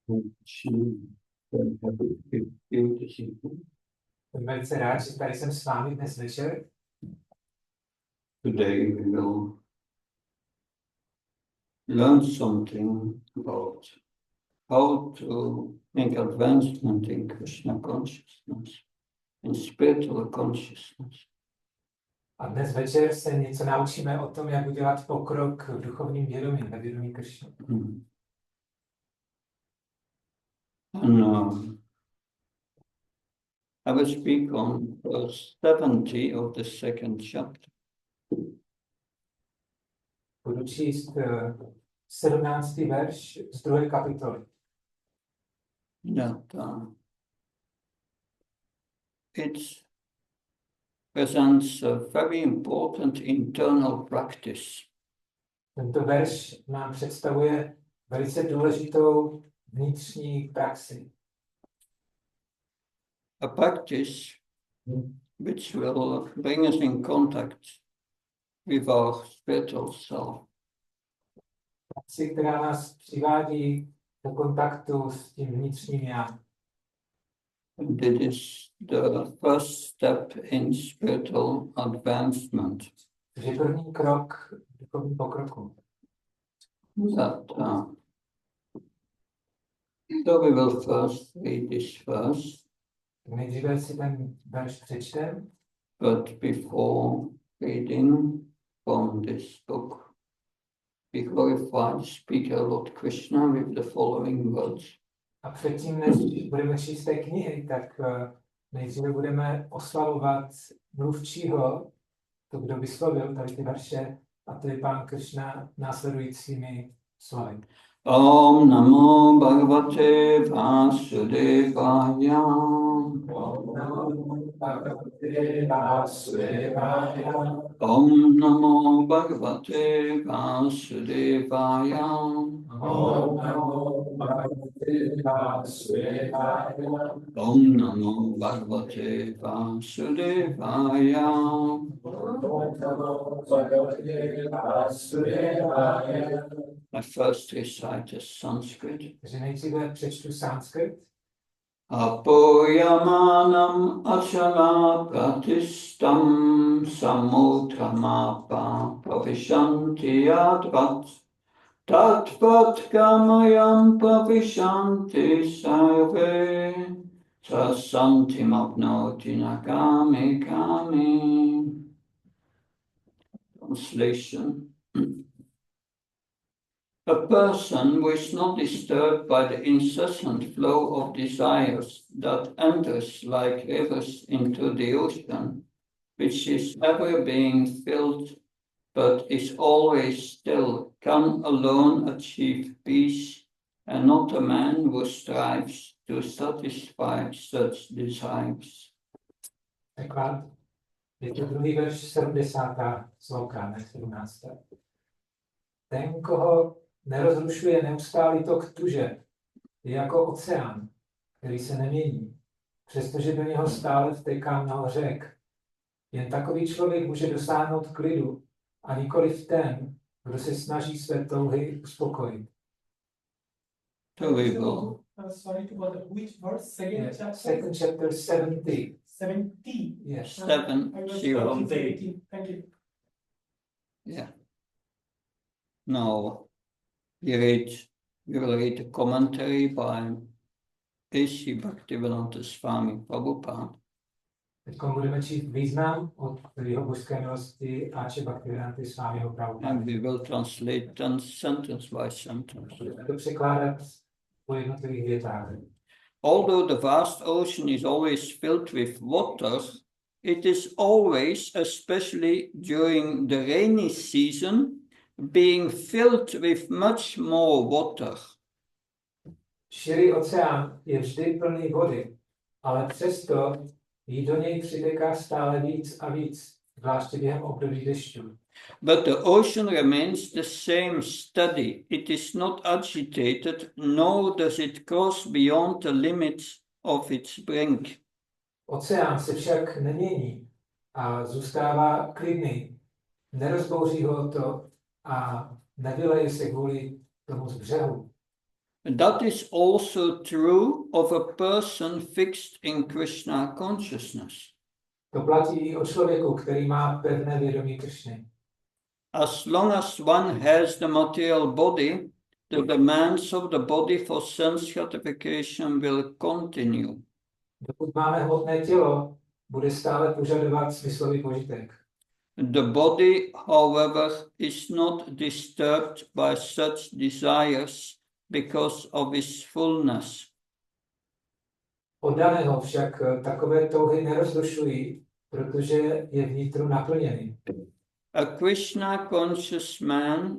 Jsem velice rád, že tady jsem s vámi dnes večer. Today we will learn something about how to make advancement in Krishna consciousness, in spiritual consciousness. A dnes večer se něco naučíme o tom, jak udělat pokrok v duchovním vědomí, ve vědomí Krishna. And I will speak on verse 70 of the second chapter. Budu číst 17. verš z 2. kapitoly. That it presents a very important internal practice. Tento verš nám představuje velice důležitou vnitřní praxi. A practice which will bring us in contact with our spiritual self. Praxi, která nás přivádí do kontaktu s tím vnitřním já. And it is the first step in spiritual advancement. To je první krok v duchovním pokroku. That, so we will first read this verse. Nejdříve si ten verš přečtem. But before reading from this book, we glorify the speaker Lord Krishna with the following words. A předtím, než budeme číst té knihy, tak nejdříve budeme oslavovat mluvčího, to, kdo vyslovil tady ty verše, a to je Pán Krishna následujícími slovy. Om namo bhagavate vasudevaya. Om namo bhagavate vasudevaya. Om namo bhagavate vasudevaya. Om namo bhagavate vasudevaya. Om namo bhagavate vasudevaya. Om namo bhagavate vasudevaya. I first recite Sanskrit. Takže nejdříve přečtu sanskrit. Apoyamanam achala pratistam samutramapa pravishanti yadvat tatvat kamayam pravishanti sarve sasantim apnoti nakami kami. Translation. A person who is not disturbed by the incessant flow of desires that enters like rivers into the ocean, which is ever being filled but is always still, can alone achieve peace, and not a man who strives to satisfy such desires. Překlad. Je to druhý verš 70. sloka, ne 17. Ten, koho nerozrušuje neustálý tok tužeb, je jako oceán, který se nemění, přestože do něho stále vtéká mnoho řek. Jen takový člověk může dosáhnout klidu, a nikoliv ten, kdo se snaží své touhy uspokojit. So we will. Sorry to bother. Which verse? Second chapter 70. 70. Yes. 7:0. Thank you. Yeah. Now we will read a commentary by A.C. Bhaktivedanta Swami Prabhupada. Teď budeme číst význam od jeho božské milosti Áče Bhaktivedanta Swamiho Prabhupada. And we will translate them sentence by sentence. To překládat po jednotlivých větách. Although the vast ocean is always filled with water, it is always, especially during the rainy season, being filled with much more water. Širý oceán je vždy plný vody, ale přesto jí do něj přitéká stále víc a víc, zvláště během období dešťů. But the ocean remains the same steady. It is not agitated, nor does it cross beyond the limits of its brink. Oceán se však nemění a zůstává klidný. Nerozbouří ho to a nevyleje se kvůli tomu z břehu. That is also true of a person fixed in Krishna consciousness. To platí i o člověku, který má pevné vědomí Krišny. As long as one has the material body, the demands of the body for sense gratification will continue. Dokud máme hmotné tělo, bude stále požadovat smyslový požitek. The body, however, is not disturbed by such desires because of its fullness. Oddaného však takové touhy nerozrušují, protože je vnitru naplněný. A Krishna conscious man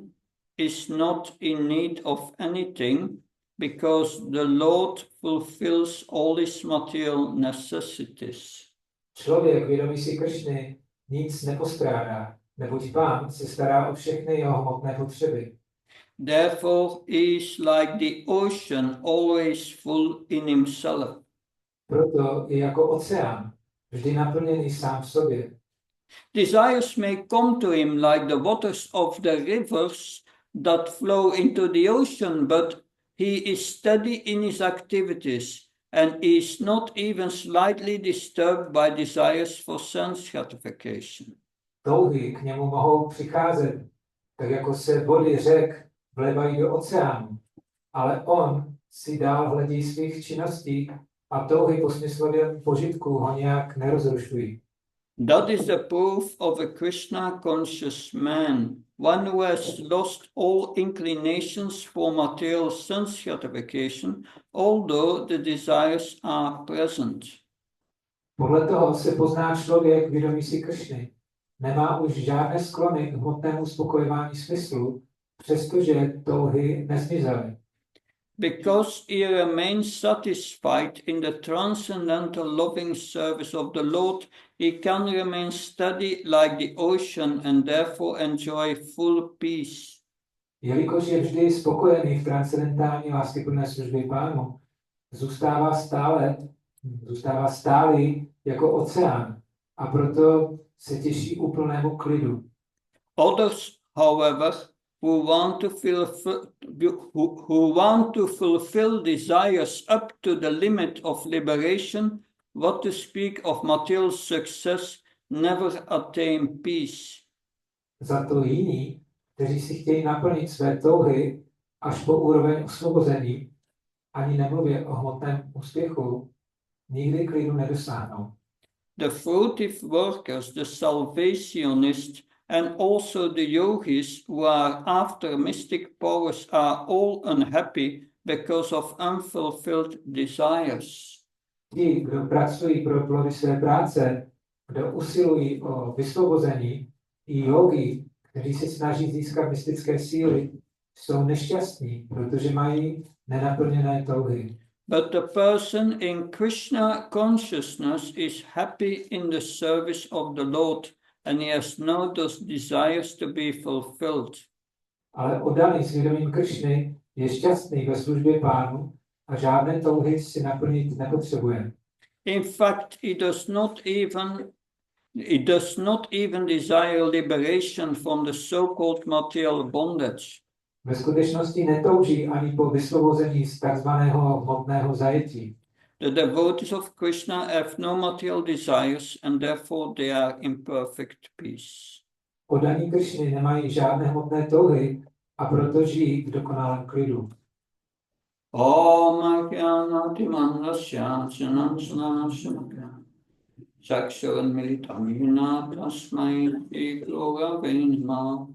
is not in need of anything because the Lord fulfills all his material necessities. Člověk vědomí si Krišny nic nepostrádá, neboť Pán se stará o všechny jeho hmotné potřeby. Therefore, he is like the ocean, always full in himself. Proto je jako oceán, vždy naplněný sám v sobě. Desires may come to him like the waters of the rivers that flow into the ocean, but he is steady in his activities and is not even slightly disturbed by desires for sense gratification. Touhy k němu mohou přicházet, tak jako se vody řek vlévají do oceánu, ale on si dál hledí svých činností a touhy po smyslově požitku ho nějak nerozrušují. That is the proof of a Krishna conscious man, one who has lost all inclinations for material sense gratification, although the desires are present. Podle toho se pozná člověk vědomí si Krišny. Nemá už žádné sklony k hmotnému uspokojování smyslu, přestože touhy nezmizely. Because he remains satisfied in the transcendental loving service of the Lord, he can remain steady like the ocean and therefore enjoy full peace. Jelikož je vždy spokojený v transcendentální láskyplné službě Pánu, zůstává stálý jako oceán a proto se těší úplnému klidu. Others, however, who want to fulfill desires up to the limit of liberation, what to speak of material success, never attain peace. Za to jiní, kteří si chtějí naplnit své touhy až po úroveň osvobození, ani nemluvě o hmotném úspěchu, nikdy klidu nedosáhnou. The fruitive workers, the salvationists, and also the yogis who are after mystic powers are all unhappy because of unfulfilled desires. Ti, kdo pracují pro plody své práce, kdo usilují o vysvobození, i yogi, kteří se snaží získat mystické síly, jsou nešťastní, protože mají nenaplněné touhy. But the person in Krishna consciousness is happy in the service of the Lord, and he has no desires to be fulfilled. Ale oddaný s vědomím Krišny je šťastný ve službě Pánu a žádné touhy si naplnit nepotřebuje. In fact, he does not even desire liberation from the so-called material bondage. Ve skutečnosti netouží ani po vysvobození z takzvaného hmotného zajetí. The devotees of Krishna have no material desires and therefore they are in perfect peace. Oddaní Krišny nemají žádné hmotné touhy a proto žijí v dokonalém klidu. Om Agyanati Mandasya Janansanasya Sakshavan Militam Yena Tasmai Ikrogave Namah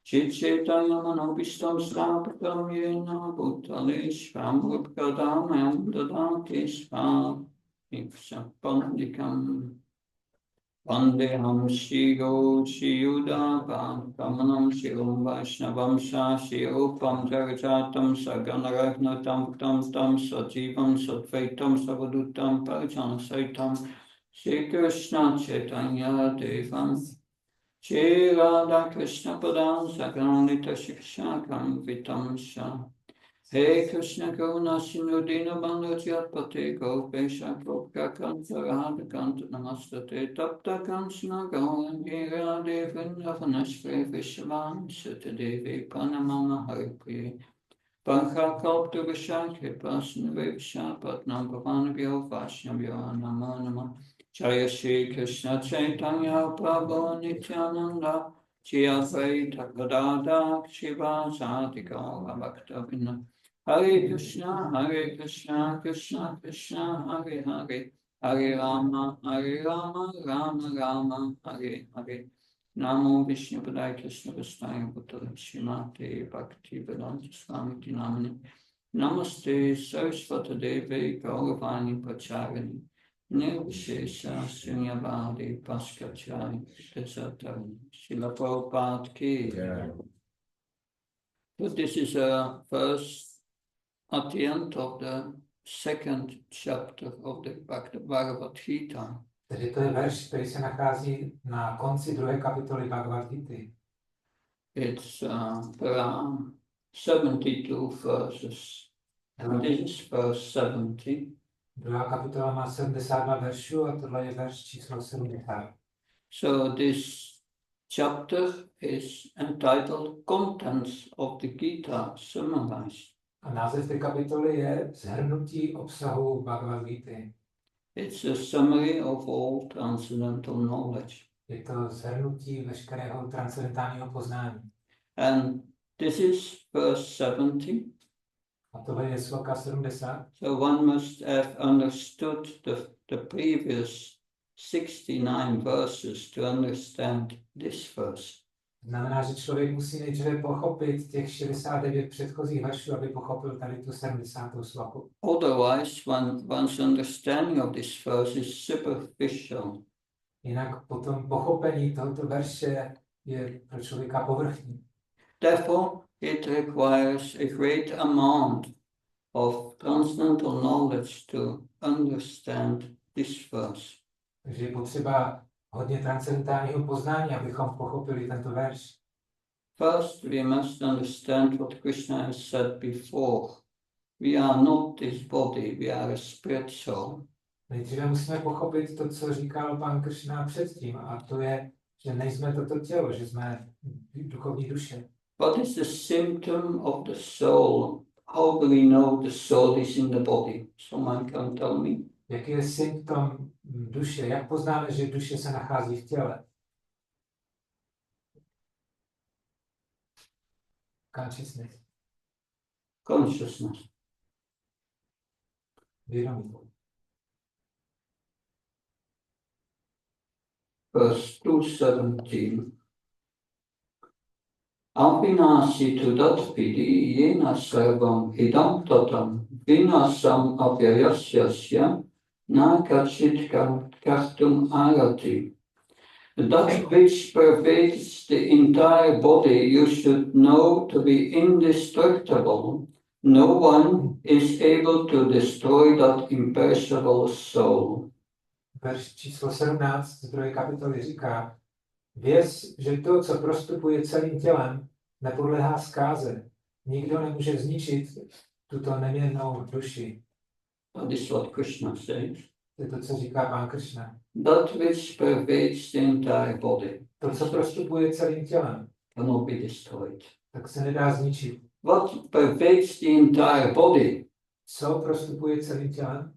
Chitchetaya Manobistam Stapatam Yena Bhutale Svam Rupkadamam Dadati Svam Ipsapandikam Vandeham Shigo Shiyudapam Kamanam Shirum Vaishnavam Shashirupam Jagajatam Saganaragnatam Tam Sajivam Satvaitam Savadutam Parjan Saitam Shri Krishna Chaitanya Devam Shri Radha Krishna Padam Saganita Shikshakam Vitam Shah Hey Krishna Karuna Sindhu Dinabandhu Jatpate Gopesha Gopka Kanta Radha Kanta Namastate Tapta Kansana Gauranga Radhe Vrindavana Shri Vishwan Sata Devi Pranamama Haripriye Panchakalptu Vishakhi Pasnave Vishapat Nambhavanabhyo Vaishnavyo Namo Namo Jaya Shri Krishna Chaitanya Prabhu Nityananda Jai Advaita Gadadha Shiva Sadika Bhakta Hare Krishna, Krishna Krishna, Hare Hare, Hare Rama, Rama Rama, Hare Hare. Namo Vishnu Padaya Krishna Vastaya Bhutale Srimate Bhakti Vedanta Swami Namani. Namaste Saraswata Devi Gauravani Pracharini. Nirvishesha Sunyavadi Paskachari Desatari. Srila Prabhupada Ki. So this is a verse at the end of the second chapter of the Bhagavad Gita. Takže to je verš, který se nachází na konci druhé kapitoly Bhagavad Gity. It's there are 72 verses. And this is verse 70. Druhá kapitola má 72 veršů a tohle je verš číslo 70. So this chapter is entitled Contents of the Gita Summarized. A název té kapitoly je Shrnutí obsahu Bhagavad Gity. It's a summary of all transcendental knowledge. Je to shrnutí veškerého transcendentálního poznání. And this is verse 70. A tohle je sloka 70. So one must have understood the previous 69 verses to understand this verse. Znamená, že člověk musí nejdříve pochopit těch 69 předchozích veršů, aby pochopil tady tu 70. sloku. Otherwise, one's understanding of this verse is superficial. Jinak potom pochopení tohoto verše je pro člověka povrchní. Therefore, it requires a great amount of transcendental knowledge to understand this verse. Takže je potřeba hodně transcendentálního poznání, abychom pochopili tento verš. First, we must understand what Krishna has said before. We are not this body, we are a spirit soul. Nejdříve musíme pochopit to, co říkal pan Krishna předtím, a to je, že nejsme toto tělo, že jsme duchovní duše. What is the symptom of the soul? How do we know the soul is in the body? Someone can tell me. Jaký je symptom duše? Jak poznáme, že duše se nachází v těle? Consciousness. Consciousness. Vědomí. Verse 217. Avinasi tudatpidi yena sarvam idam tatam vinasam apyayasyasya na kachit kartum arati. That which pervades the entire body you should know to be indestructible. No one is able to destroy that imperishable soul. Verš číslo 17 z druhé kapitoly říká: Věz, že to, co prostupuje celým tělem, nepodléhá zkáze. Nikdo nemůže zničit tuto neměnnou duši. That is what Krishna says. To je to, co říká pán Krishna. That which pervades the entire body To, co prostupuje celým tělem, cannot be destroyed. tak se nedá zničit. What pervades the entire body? Co prostupuje celým tělem?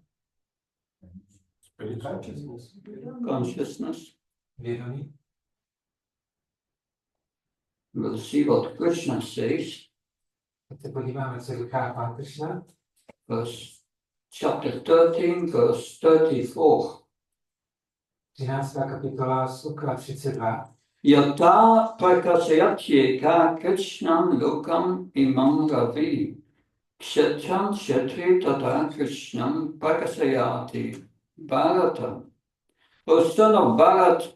Consciousness. Vědomí. We'll see what Krishna says. Teď se podíváme, co říká pán Krishna. Chapter 13, verse 34. 13. kapitola, sloka 32. Yata prakasayatyeka krishnam lokam imam ravi. Kshetram kshetri tata krishnam prakasayati Bharata. O son of Bharat,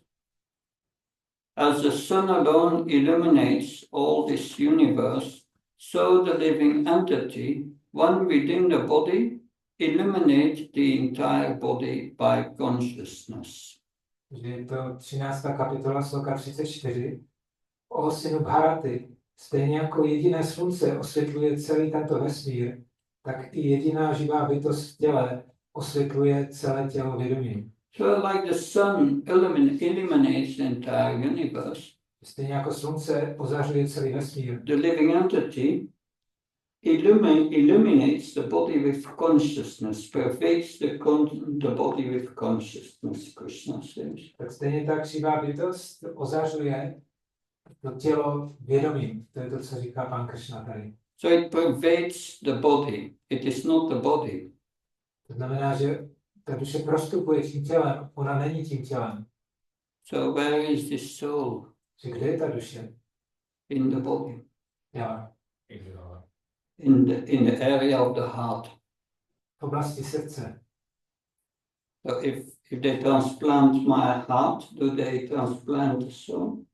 as the sun alone illuminates all this universe, so the living entity, one within the body, illuminates the entire body by consciousness. Je to 13. kapitola, sloka 34. O synu Bharaty, stejně jako jediné slunce osvětluje celý tento vesmír, tak i jediná živá bytost v těle osvětluje celé tělo vědomí. So like the sun illuminates the entire universe, Stejně jako slunce ozařuje celý vesmír, the living entity illuminates the body with consciousness, pervades the body with consciousness, Krishna says. Tak stejně tak živá bytost ozařuje to tělo vědomím. To je to, co říká pán Krishna tady. So it pervades the body. It is not the body. To znamená, že ta duše prostupuje tím tělem, ona není tím tělem. So where is this soul? Že kde je ta duše? In the body. Těla. In the area of the heart. V oblasti srdce. So if they transplant my heart, do they transplant the soul?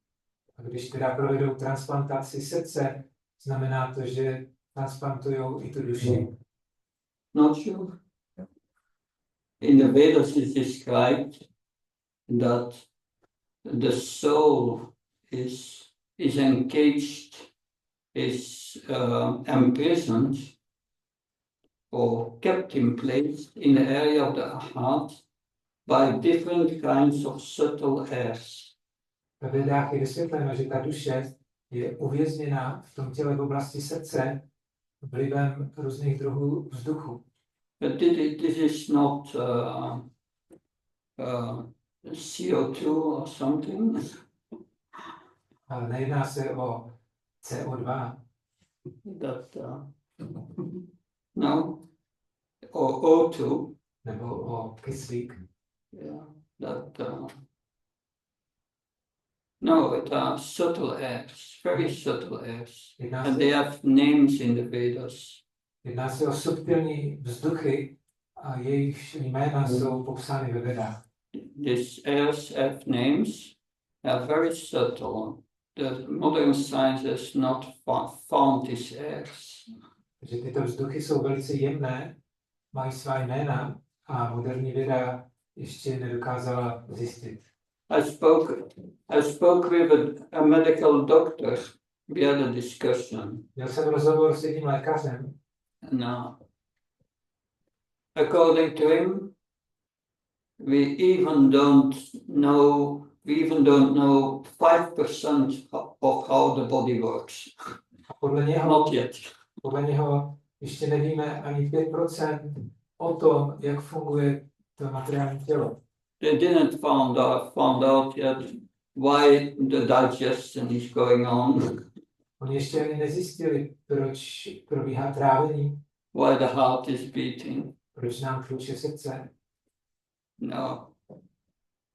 A když teda provedou transplantaci srdce, znamená to, že transplantují i tu duši. Not sure. In the Vedas is described that the soul is encaged, is imprisoned or kept in place in the area of the heart by different kinds of subtle airs. Ve Vedách je vysvětleno, že ta duše je uvězněna v tom těle v oblasti srdce vlivem různých druhů vzduchu. But this is not CO2 or something. Ale nejedná se o CO2, That no, or O2. nebo o kyslík. Yeah, that no, it are subtle airs, very subtle airs, and they have names in the Vedas. Jedná se o subtilní vzduchy a jejich jména jsou popsány ve Vedách. These airs have names, are very subtle. The modern science has not found these airs. Takže tyto vzduchy jsou velice jemné, mají svá jména a moderní věda ještě nedokázala zjistit. I spoke with a medical doctor. We had a discussion. Měl jsem rozhovor s jedním lékařem. No. According to him, we even don't know 5% of how the body works. A podle Not yet. něho ještě nevíme ani 5% o tom, jak funguje to materiální tělo. They didn't found out yet why the digestion is going on. Oni ještě ani nezjistili, proč probíhá trávení, Why the heart is beating. proč nám tluče srdce. No.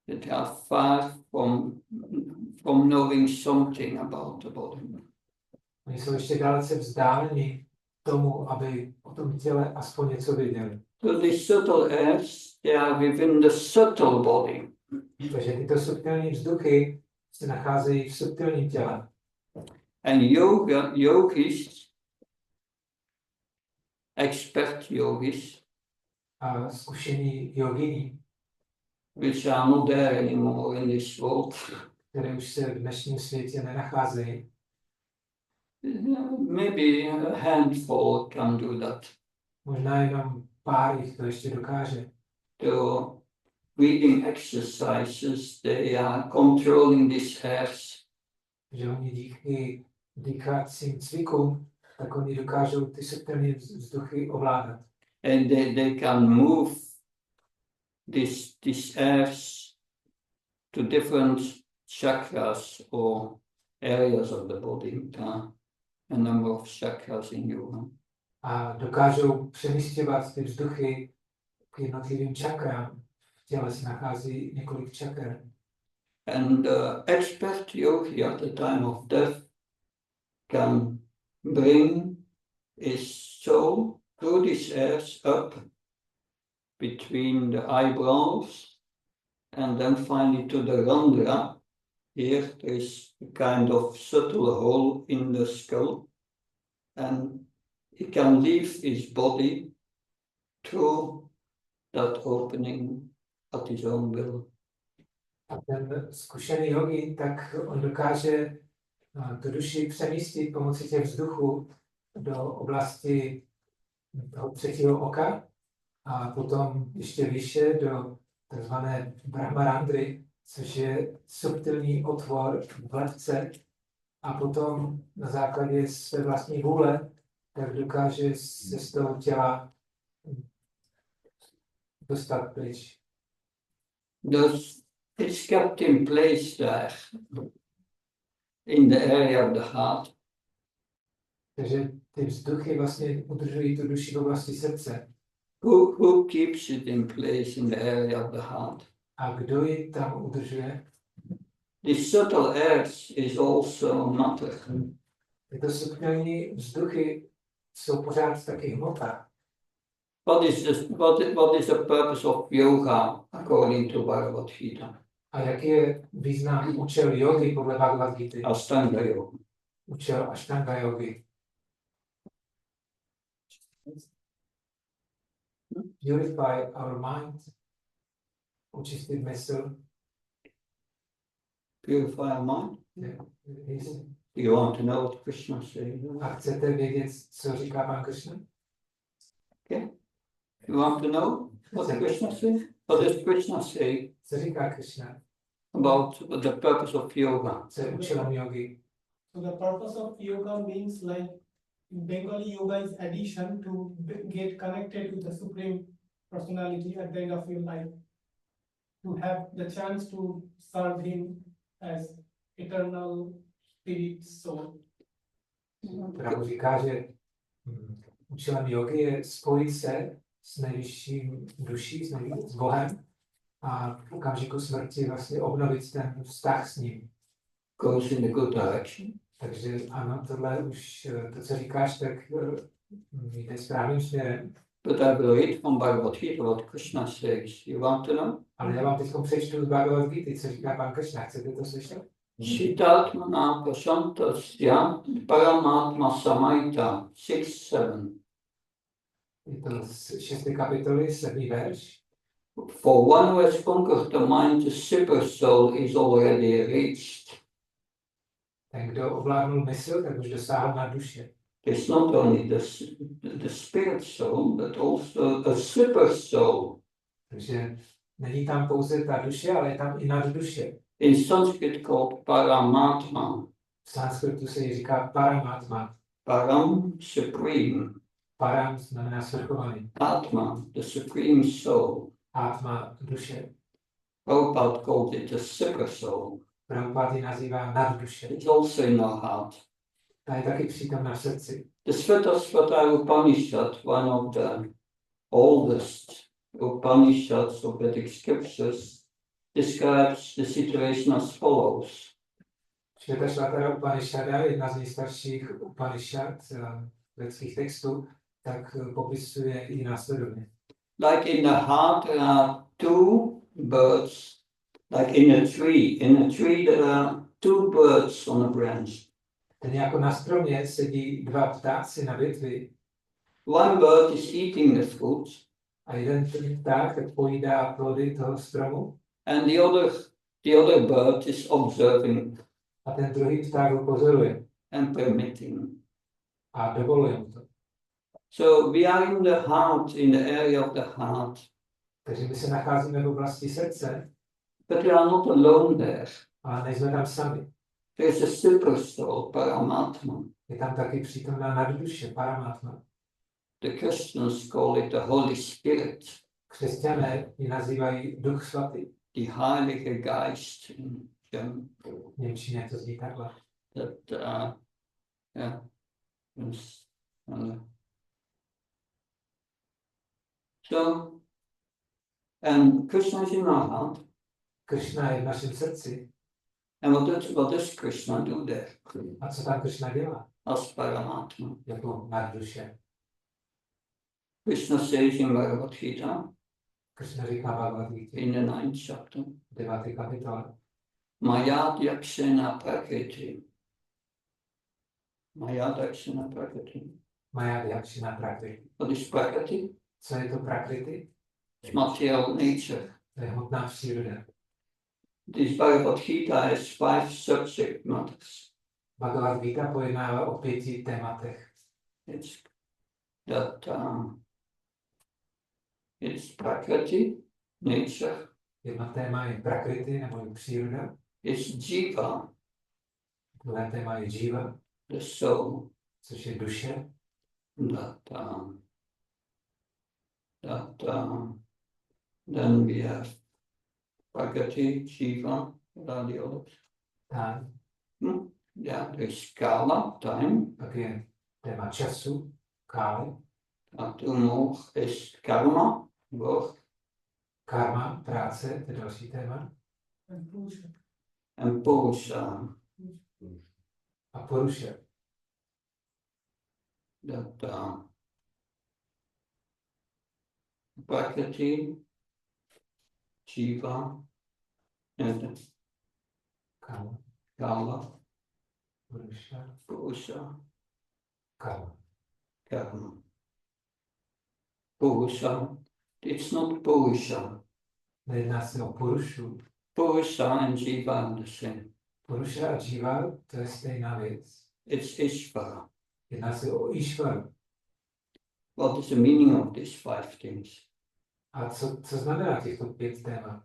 They are far from knowing something about the body. Oni jsou ještě dalece vzdáleni tomu, aby o tom těle aspoň něco věděli. So these subtle airs, they are within the subtle body. Takže tyto subtilní vzduchy se nacházejí v subtilním těle. And yogis, expert yogis, A zkušení jogini, which are not there anymore in this world, které už se v dnešním světě nenacházejí, maybe a handful can do that. možná jenom pár jich to ještě dokáže. To breathing exercises, they are controlling these hairs. Že oni díky dýchacím cvikům, tak oni dokážou ty subtilní vzduchy ovládat. And they can move these hairs to different chakras or areas of the body. A number of chakras in yoga. A dokážou přemístěvat ty vzduchy k jednotlivým čakrám. V těle se nachází několik čakr. And expert yogi at the time of death can bring his soul through these hairs up between the eyebrows and then finally to the randra. Here there is a kind of subtle hole in the skull, and he can leave his body through that opening at his own will. A ten zkušený jogi, tak on dokáže tu duši přemístit pomocí těch vzduchů do oblasti toho třetího oka a potom ještě výše do takzvané brahmarandry, což je subtilní otvor v lepce, a potom na základě své vlastní vůle tak dokáže se z toho těla dostat pryč. Thus, it's kept in place there, in the area of the heart. Takže ty vzduchy vlastně udržují tu duši v oblasti srdce. Who keeps it in place in the area of the heart? A kdo ji tam udržuje? The subtle earth is also matter. Tyto subtilní vzduchy jsou pořád taky hmota. What is the purpose of yoga according to Bhagavad Gita? A jaký je význam účel jogy podle Bhagavad Gity? Ashtanga yoga. Účel Ashtanga jogy. Purify our mind. Očistit mysl. Purify our mind. You want to know what Krishna says? A chcete vědět, co říká pan Krishna? Okay. You want to know what Krishna says? What does Krishna say Co říká Krishna? about the purpose of yoga? Co je účelem jogy? So the purpose of yoga means like in Bengali yoga is addition to get connected with the Supreme Personality at the end of your life. To have the chance to serve him as eternal spirit soul. Prabhu říká, že účelem jogy je spojit se s nejvyšším duší, s Bohem a v okamžiku smrti vlastně obnovit ten vztah s ním. Goes in the good direction. Takže ano, tohle už, to, co říkáš, tak jde správným směrem. But I will read from Bhagavad Gita what Krishna says. You want to know? Ale já vám teď přečtu z Bhagavad Gity, co říká pan Krishna. Chcete to slyšet? Shitatmana prasantasya paramatma samaita 6-7. Je to z 6. kapitoly, 7. verš. For one who has conquered the mind, the super soul is already reached. Ten, kdo ovládnul mysl, tak už dosáhl na duše. It's not only the spirit soul, but also a super soul. Takže není tam pouze ta duše, ale je tam i nadduše. In Sanskrit called Paramatma. V sanskritu se jí říká paramatma. Param, supreme. Param znamená svrchovaný. Atma, the supreme soul. Atma, duše. Prabhupada called it the super soul. Prabhupada ji nazývá nadduše. It's also in our heart. Ta je taky přítomna v srdci. The Svetasvatara Upanishad, one of the oldest Upanishads of Vedic scriptures, describes the situation as follows. Švětašvatara Upanishada, jedna z nejstarších Upanishad vědeckých textů, tak popisuje i následovně. Like in the heart there are two birds, like in a tree. In a tree there are two birds on a branch. Ten jako na stromě sedí dva ptáci na větvi One bird is eating the fruit, a jeden ten pták tak pojídá plody toho stromu and the other bird is observing a ten druhý pták ho pozoruje and permitting. a dovoluje mu to. So we are in the heart, in the area of the heart, Takže my se nacházíme v oblasti srdce, but we are not alone there. ale nejsme tam sami. There is a super soul, Paramatma. Je tam taky přítomná nadduše, paramatma. The Christians call it the Holy Spirit, Křesťané ji nazývají Duch Svatý. the Heilige Geist in German. V němčině to zní takhle. That, yeah. Yes. So, and Krishna is in our heart. Krishna je v našem srdci. And what does Krishna do there? A co tam Krishna dělá? As Paramatma. Jako nadduše. Krishna says in Bhagavad Gita, Krishna říká Bhagavad Gita, in the 9th chapter, 9. kapitola. Mayat yakshena prakriti. Mayat yakshena prakriti. Maya Vyakshina Prakriti. What is prakriti? Co je to Prakriti? It's material nature. To je hmotná příroda. This Bhagavad Gita has 5 subject matters. Bhagavad Gita pojednává o 5 tématech. It's that it's prakriti, nature. Jedno téma je Prakriti, nebo příroda. It's jiva, Druhé téma je Jiva, the soul. což je duše. Then we have Prakriti, Jiva, Radio. Time. Yeah, there's Kala, time. Pak je téma času, kály. A tu moh is Karma, work. Karma, práce, to je další téma. And Purusha. A Purusha. Prakriti, Jiva, and Kala, Purusha, Karma. Karma. Purusha, it's not Purusha. Nejedná se o Purušu. Purusha and Jiva are the same. Purusha a Jiva, to je stejná věc. It's Ishvara. Jedná se o Ishvaru. What is the meaning of these 5 things? A co znamená těchto 5 témat?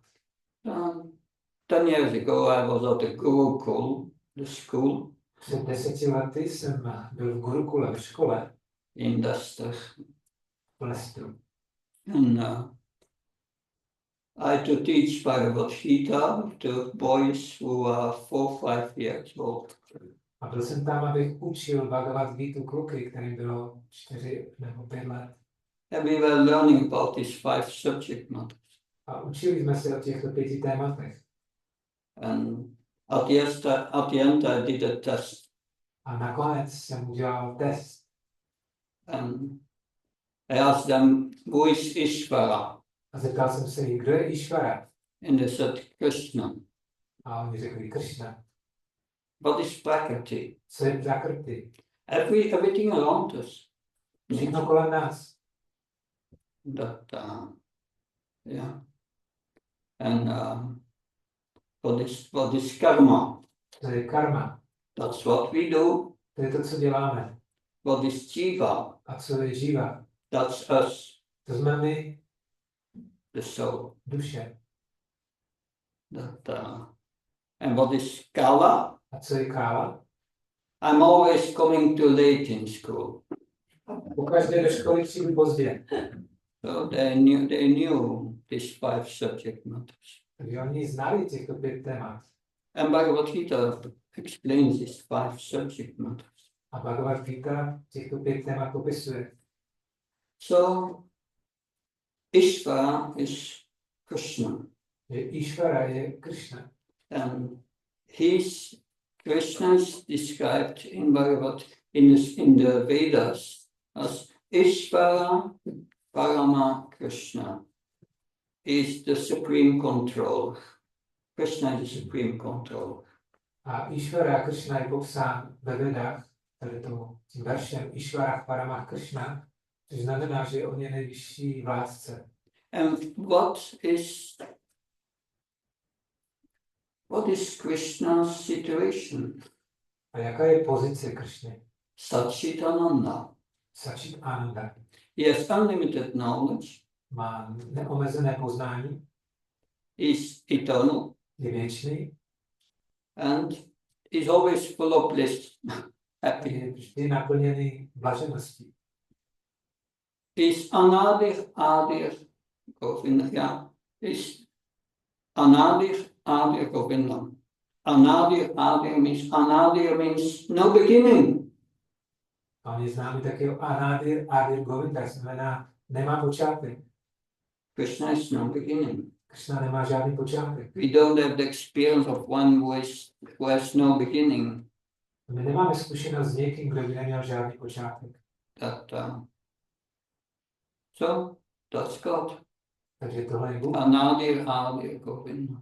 10 years ago I was at the Gurukul, the school. Před 10 lety jsem byl v Gurukule, v škole. In Leicester. V Leicesteru. And I had to teach Bhagavad Gita to boys who are 4-5 years old. A byl jsem tam, abych učil Bhagavad Gita kluky, kterým bylo 4 nebo 5 let. And we were learning about these 5 subject matters. A učili jsme se o těchto 5 tématech. And at the end I did a test. A nakonec jsem udělal test. And I asked them, who is Ishvara? A zeptal jsem se jich, kdo je Ishvara? And they said, Krishna. A oni řekli, Krishna. What is Prakriti? Co je Prakriti? Everything around us. Všechno kolem nás. Yeah. And what is karma? To je karma. That's what we do. To je to, co děláme. What is jiva? A co je jiva? That's us. To jsme my. The soul. Duše. And what is kala? A co je kála? I'm always coming too late in school. Pokaždé do školy přijdu pozdě. So they knew these 5 subject matters. Takže oni znali těchto 5 témat. And Bhagavad Gita explains these 5 subject matters. A Bhagavad Gita těchto 5 témat popisuje. So Ishvara is Krishna. Ishvara je Krishna. And Krishna is described in the Vedas as Ishvara Parama Krishna. He is the supreme control. Krishna is the supreme control. A Ishvara Krishna je popsán ve Vedách, tady tím veršem Ishvara Parama Krishna, což znamená, že on je nejvyšší vládce. And what is Krishna's situation? A jaká je pozice Krishny? Satchitananda. Satchit Ananda. He has unlimited knowledge. Má neomezené poznání. Is eternal. Je věčný. And is always full of bliss. Happy. Je vždy naplněný blažeností. Is Anadir Adir Govinda. Yeah. Is Anadir Adir Govinda. Anadir means no beginning. A on je známý taky jako Adir Govinda, znamená nemá počátek. Krishna is no beginning. Krishna nemá žádný počátek. We don't have the experience of one who has no beginning. My nemáme zkušenost s někým, kdo by neměl žádný počátek. So that's God. Takže tohle je Bůh. Anadir Govinda.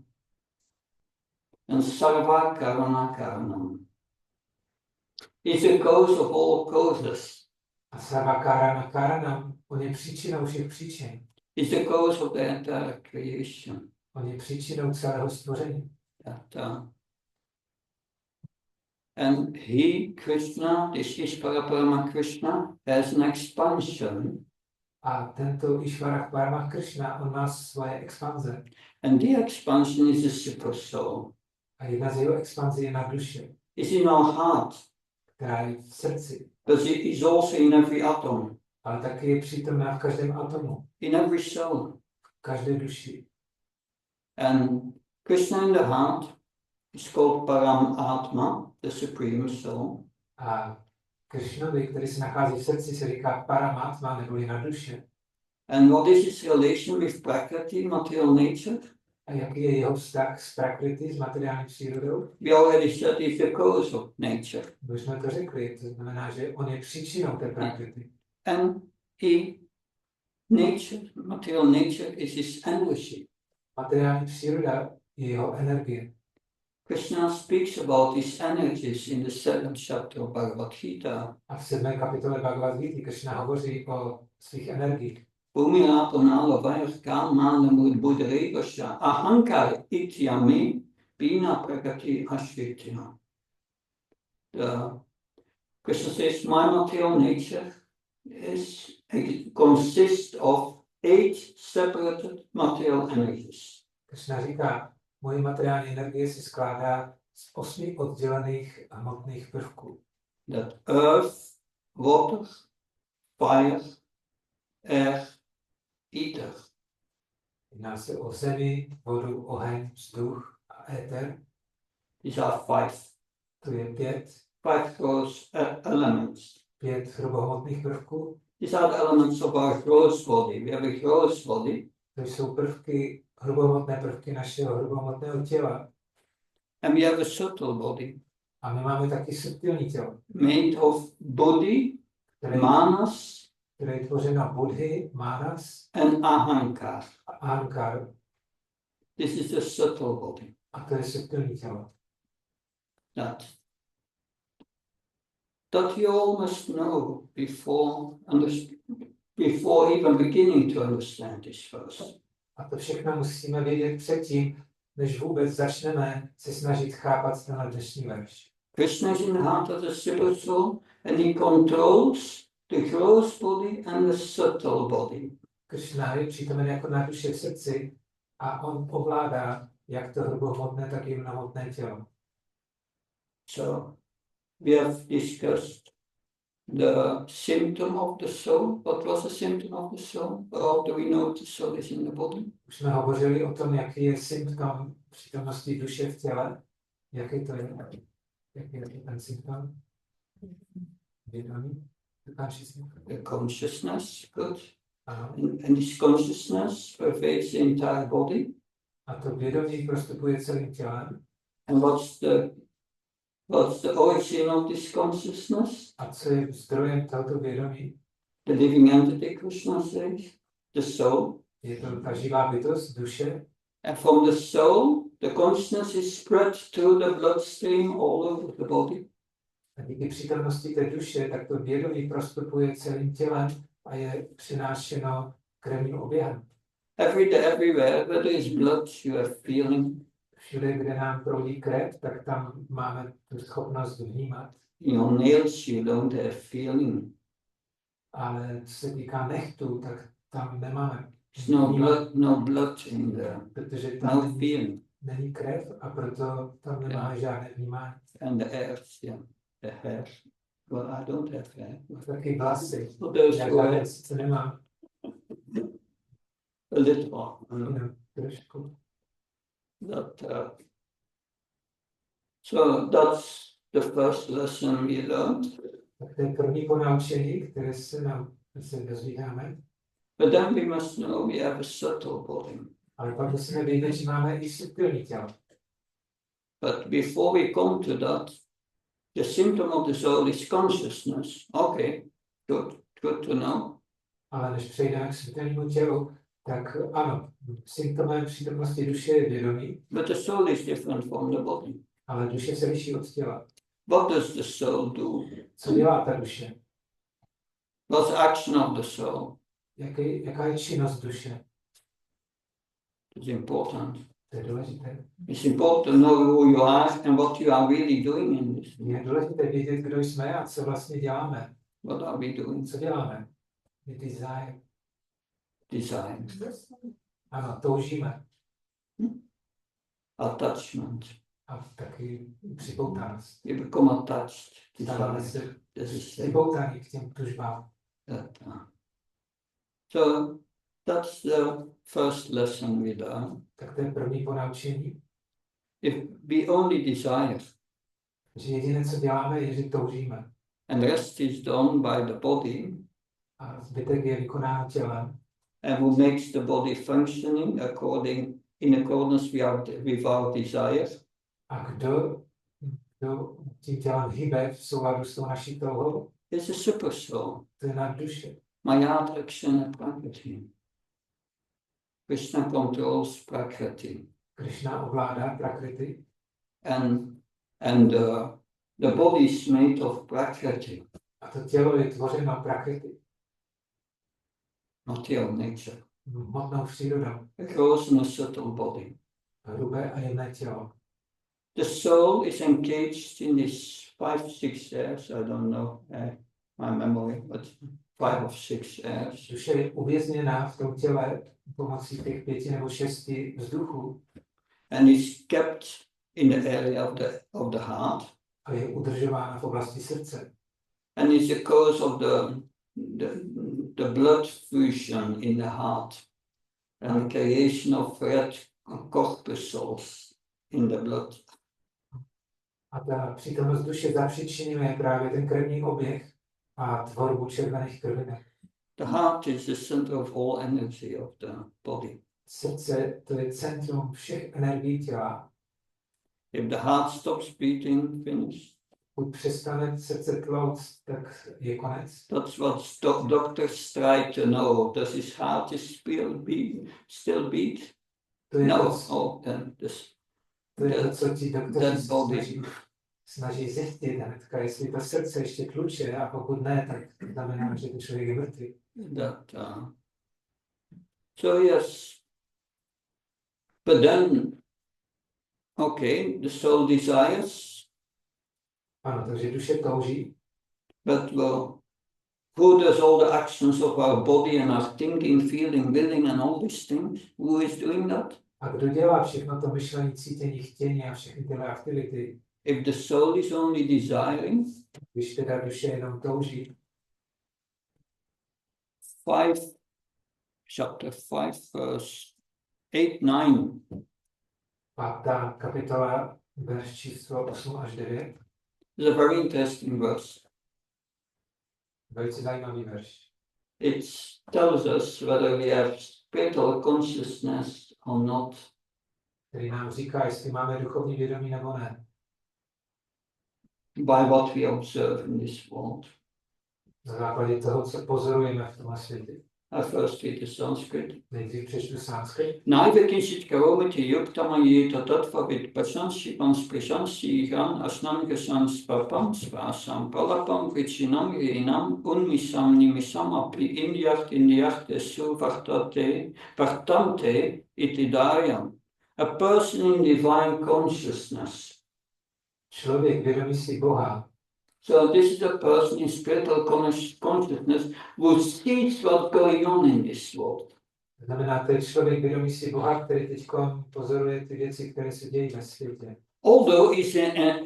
And Sarva Karana Karanam. It's the cause of all causes. A Sarva Karana Karanam, on je příčinou všech příčin. It's the cause of the entire creation. On je příčinou celého stvoření. And he, Krishna, this Ishvara Parama Krishna, has an expansion. A tento Ishvara Parama Krishna, on má svoje expanze. And the expansion is the super soul. A jedna z jeho expanzí je na duši. It's in our heart. Která je v srdci. but it is also in every atom, ale taky je přítomná v každém atomu, in every cell. v každé duši. And Krishna in the heart is called Paramatma, the supreme soul. A Krishnovi, který se nachází v srdci, se říká Paramatma, neboli na duše. And what is his relation with Prakriti, material nature? A jaký je jeho vztah s Prakriti, s materiální přírodou? We already said he's the cause of nature. Už jsme to řekli, to znamená, že on je příčinou té Prakriti. And nature, material nature is his energy. Materiální příroda je jeho energie. Krishna speaks about his energies in the 7th chapter of Bhagavad Gita. A v 7. kapitole Bhagavad Gita Krishna hovoří o svých energiích. Bhumirapana vajr kamana mudbudrevasya ahankar ityami bina prakriti ashvitya. Krishna says, my material nature consists of 8 separated material energies. Krishna říká, moje materiální energie se skládá z 8 oddělených hmotných prvků. That earth, water, fire, air, ether. Jedná se o zemi, vodu, oheň, vzduch a éter. These are 5. To je 5 Gross elements. 5 hrubohmotných prvků. These are the elements of our gross body. We have a gross body. To jsou prvky, hrubohmotné prvky našeho hrubohmotného těla. And we have a subtle body. A my máme taky subtilní tělo, Made of buddhi, které manas, je tvořeno buddhi, manas and ahankar. a ahankar. This is the subtle body. A to je subtilní tělo. That you all must know before even beginning to understand this first. A to všechno musíme vědět předtím, než vůbec začneme se snažit chápat tenhle dnešní verš. Krishna is in the heart of the super soul and he controls the gross body and the subtle body. Krishna je přítomen jako na duše v srdci a on ovládá jak to hrubohmotné, tak i jemnohmotné tělo. So we have discussed the symptom of the soul. What was the symptom of the soul? How do we know the soul is in the body? Už jsme hovořili o tom, jaký je symptom přítomnosti duše v těle. Jaký to je? Jaký je ten symptom? Vědomí? The consciousness, good. Ano. And this consciousness pervades the entire body. A to vědomí prostupuje celým tělem. And what's the origin of this consciousness? A co je zdrojem tohoto vědomí? The living entity, Krishna says, the soul. Je to ta živá bytost, duše. And from the soul, the consciousness is spread through the bloodstream all over the body. A díky přítomnosti té duše, tak to vědomí prostupuje celým tělem a je přinášeno krevním oběhem. Every day, everywhere, where there is blood, you have feeling. Všude, kde nám proudí krev, tak tam máme tu schopnost vnímat. In your nails, you don't have feeling. Ale co se týká nechtů, tak tam nemáme. No blood in there. Protože No tam feeling. není krev a proto tam nemáme žádné vnímání. And the hair, yeah, the hair. Well, I don't have hair. Taky vlasy. For those Já who žádné have sice nemám, a little, jenom trošku. So that's the first lesson we learned. Tak to je první ponaučení, které se dozvídáme. But then we must know we have a subtle body. Ale pak musíme vědět, že máme i subtilní tělo. But before we come to that, the symptom of the soul is consciousness. Okay, good to know. Ale než přejdeme k subtilnímu tělu, tak ano, symptomem přítomnosti duše je vědomí, But the soul is different from the body. ale duše se liší od těla. What does the soul do? Co dělá ta duše? What's the action of the soul? Jaká je činnost duše? It's important. To je důležité. It's important to know who you are and what you are really doing in this. Je důležité vědět, kdo jsme a co vlastně děláme. What are we doing? Co děláme? My desire. Desire. Ano, toužíme. Attachment. a taky připoutanost. You become attached to Stáváme desire. se This is it. připoutaní k těm tužbám. So that's the first lesson we learn. Tak to je první ponaučení, If we only desire, že jediné, co děláme, je, že toužíme. and rest is done by the body, A zbytek je vykonán tělem. and who makes the body functioning in accordance with our desire, A kdo tím tělem hýbe v souladu s tou naší touhou, is a super soul. to je nadduše. Mayat Akshana Prakriti. Krishna controls Prakriti. Krishna ovládá prakriti And the body is made of Prakriti, a to tělo je tvořeno prakriti, material nature. hmotnou přírodou, A gross and a subtle body. hrubé a jemné tělo. The soul is engaged in these 5-6 airs, I don't know my memory, but 5 or 6 airs. Duše je uvězněná v tom těle pomocí těch 5 nebo 6 vzduchů And is kept in the area of the heart. a je udržována v oblasti srdce. And is the cause of the blood fusion in the heart and the creation of red corpuscles in the blood. A ta přítomnost duše zapříčinuje právě ten krevní oběh a tvorbu červených krvinek. The heart is the center of all energy of the body. Srdce to je centrum všech energií těla. If the heart stops beating, finished. Pokud přestane srdce tlouct, tak je konec. That's what doctors try to know. Does his heart still beat? To je No. to je to, co ti doktoři body. snaží zjistit hnedka, jestli to srdce ještě tluče, a pokud ne, tak to znamená, že ten člověk je mrtvý. So yes, but then, okay, the soul desires. Ano, takže duše touží. But who does all the actions of our body and our thinking, feeling, willing and all these things? Who is doing that? A kdo dělá všechno to myšlení, cítění, chtění a všechny tyhle aktivity? If the soul is only desiring, Když teda duše jenom touží. Chapter 5, verse 8-9. 5. kapitola, verš číslo 8 až 9. It's a very interesting verse. Velice zajímavý verš. It tells us whether we have spiritual consciousness or not. Který nám říká, jestli máme duchovní vědomí nebo ne. By what we observe in this world. Na základě toho, co pozorujeme v tomhle světě. I first read the Sanskrit. Nejdřív přečtu sanskrit. Naive kinchit karomiti yuktamayeta tatvavit pasanshipam spreshansihan asnangasans papam svasam palapam vichinam rinam unmisam nimisam api indiachte vartante itidayam. A person in divine consciousness. Člověk vědomí si Boha. So this is a person in spiritual consciousness who sees what's going on in this world. Znamená, to je člověk vědomí si Boha, který teď pozoruje ty věci, které se dějí ve světě. Although he's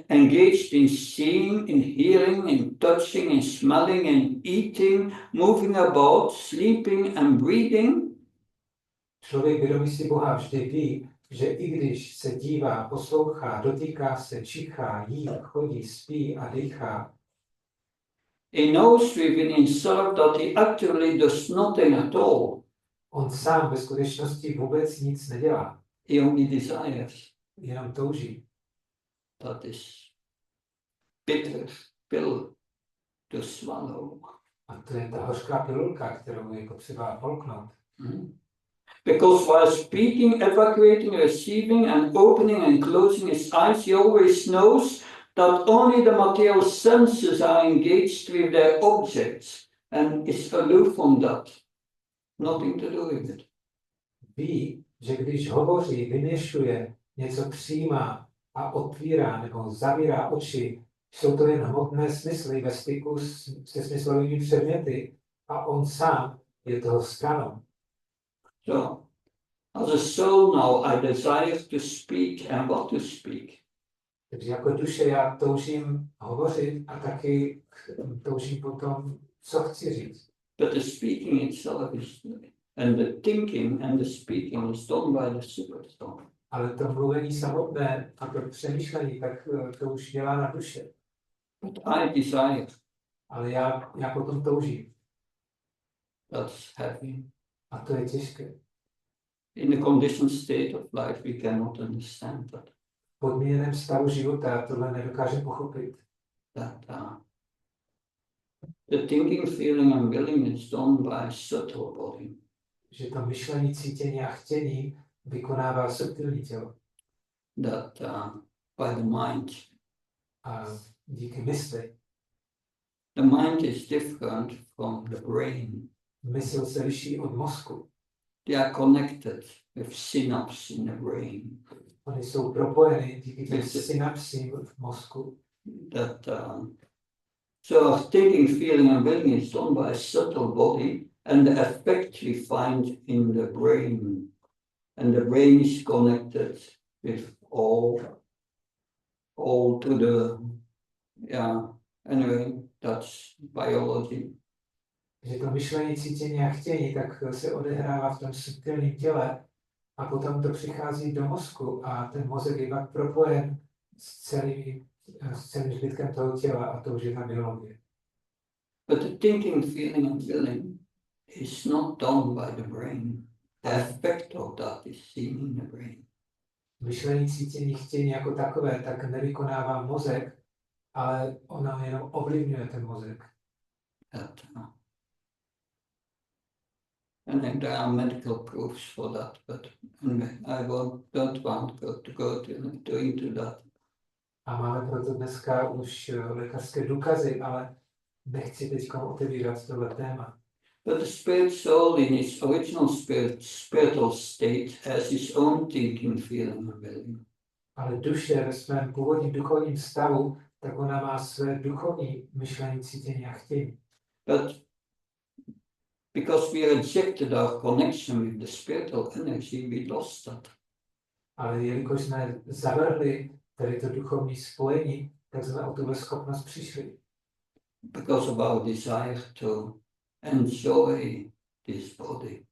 engaged in seeing, in hearing, in touching, in smelling, in eating, moving about, sleeping and breathing. Člověk vědomí si Boha vždy ví, že i když se dívá, poslouchá, dotýká se, čichá, jí, chodí, spí a dýchá, He knows within himself that he actually does nothing at all. on sám ve skutečnosti vůbec nic nedělá. He only desires. Jenom touží. That is bitter pill to swallow. A to je ta hořká pilulka, kterou je potřeba polknout. Because while speaking, evacuating, receiving, and opening and closing his eyes, he always knows that only the material senses are engaged with their objects and is aloof from that. Nothing to do with it. Ví, že když hovoří, vyměšuje, něco přijímá a otvírá nebo zavírá oči, jsou to jen hmotné smysly ve styku se smyslovými předměty a on sám je toho stranou. So, as a soul now, I desire to speak and what to speak. Takže jako duše já toužím hovořit a taky toužím potom, co chci říct. But the speaking itself is, and the thinking and the speaking is done by the supersoul. Ale to mluvení samotné a to přemýšlení, tak to už dělá na duše. But I desire. Ale já potom toužím. That's heavy. A to je těžké. In the conditioned state of life, we cannot understand that. V podmíněném stavu života tohle nedokážeme pochopit. That the thinking, feeling, and willing is done by subtle body. Že to myšlení, cítění a chtění vykonává subtilní tělo. That by the mind. A díky mysli. The mind is different from the brain. Mysl se liší od mozku. They are connected with synapses in the brain. Oni jsou propojeny díky těm synapsím v mozku. That so thinking, feeling, and willing is done by a subtle body, and the effect we find in the brain. And the brain is connected with all to the, anyway, that's biology. Že to myšlení, cítění a chtění tak se odehrává v tom subtilním těle a potom to přichází do mozku a ten mozek je pak propojen s celým zbytkem toho těla a to už je ta biologie. But the thinking, feeling, and willing is not done by the brain. The effect of that is seen in the brain. Myšlení, cítění, chtění jako takové tak nevykonává mozek, ale ona jenom ovlivňuje ten mozek. And then there are medical proofs for that, but I don't want to go into that. A máme proto dneska už lékařské důkazy, ale nechci teď otevírat tohle téma. But the spirit soul in its original spiritual state has its own thinking, feeling, and willing. Ale duše ve svém původním duchovním stavu, tak ona má své duchovní myšlení, cítění a chtění. But because we rejected our connection with the spiritual energy, we lost that. Ale jelikož jsme zavrhli tady to duchovní spojení, tak jsme o tuhle schopnost přišli. Because of our desire to enjoy this body.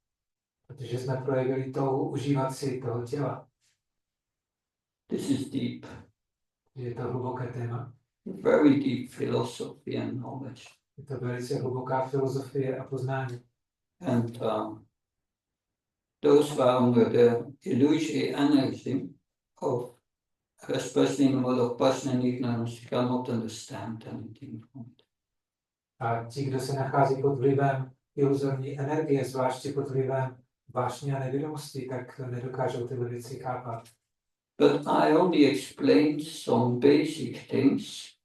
Protože jsme projevili touhu užívat si toho těla. This is deep. Je to hluboké téma. Very deep philosophy and knowledge. Je to velice hluboká filozofie a poznání. And those who are under the illusory energy of, especially in the world of passion and ignorance, cannot understand anything from it. A ti, kdo se nachází pod vlivem iluzorní energie, zvláště pod vlivem vášně a nevědomosti, tak nedokážou tyhle věci chápat. But I only explained some basic things.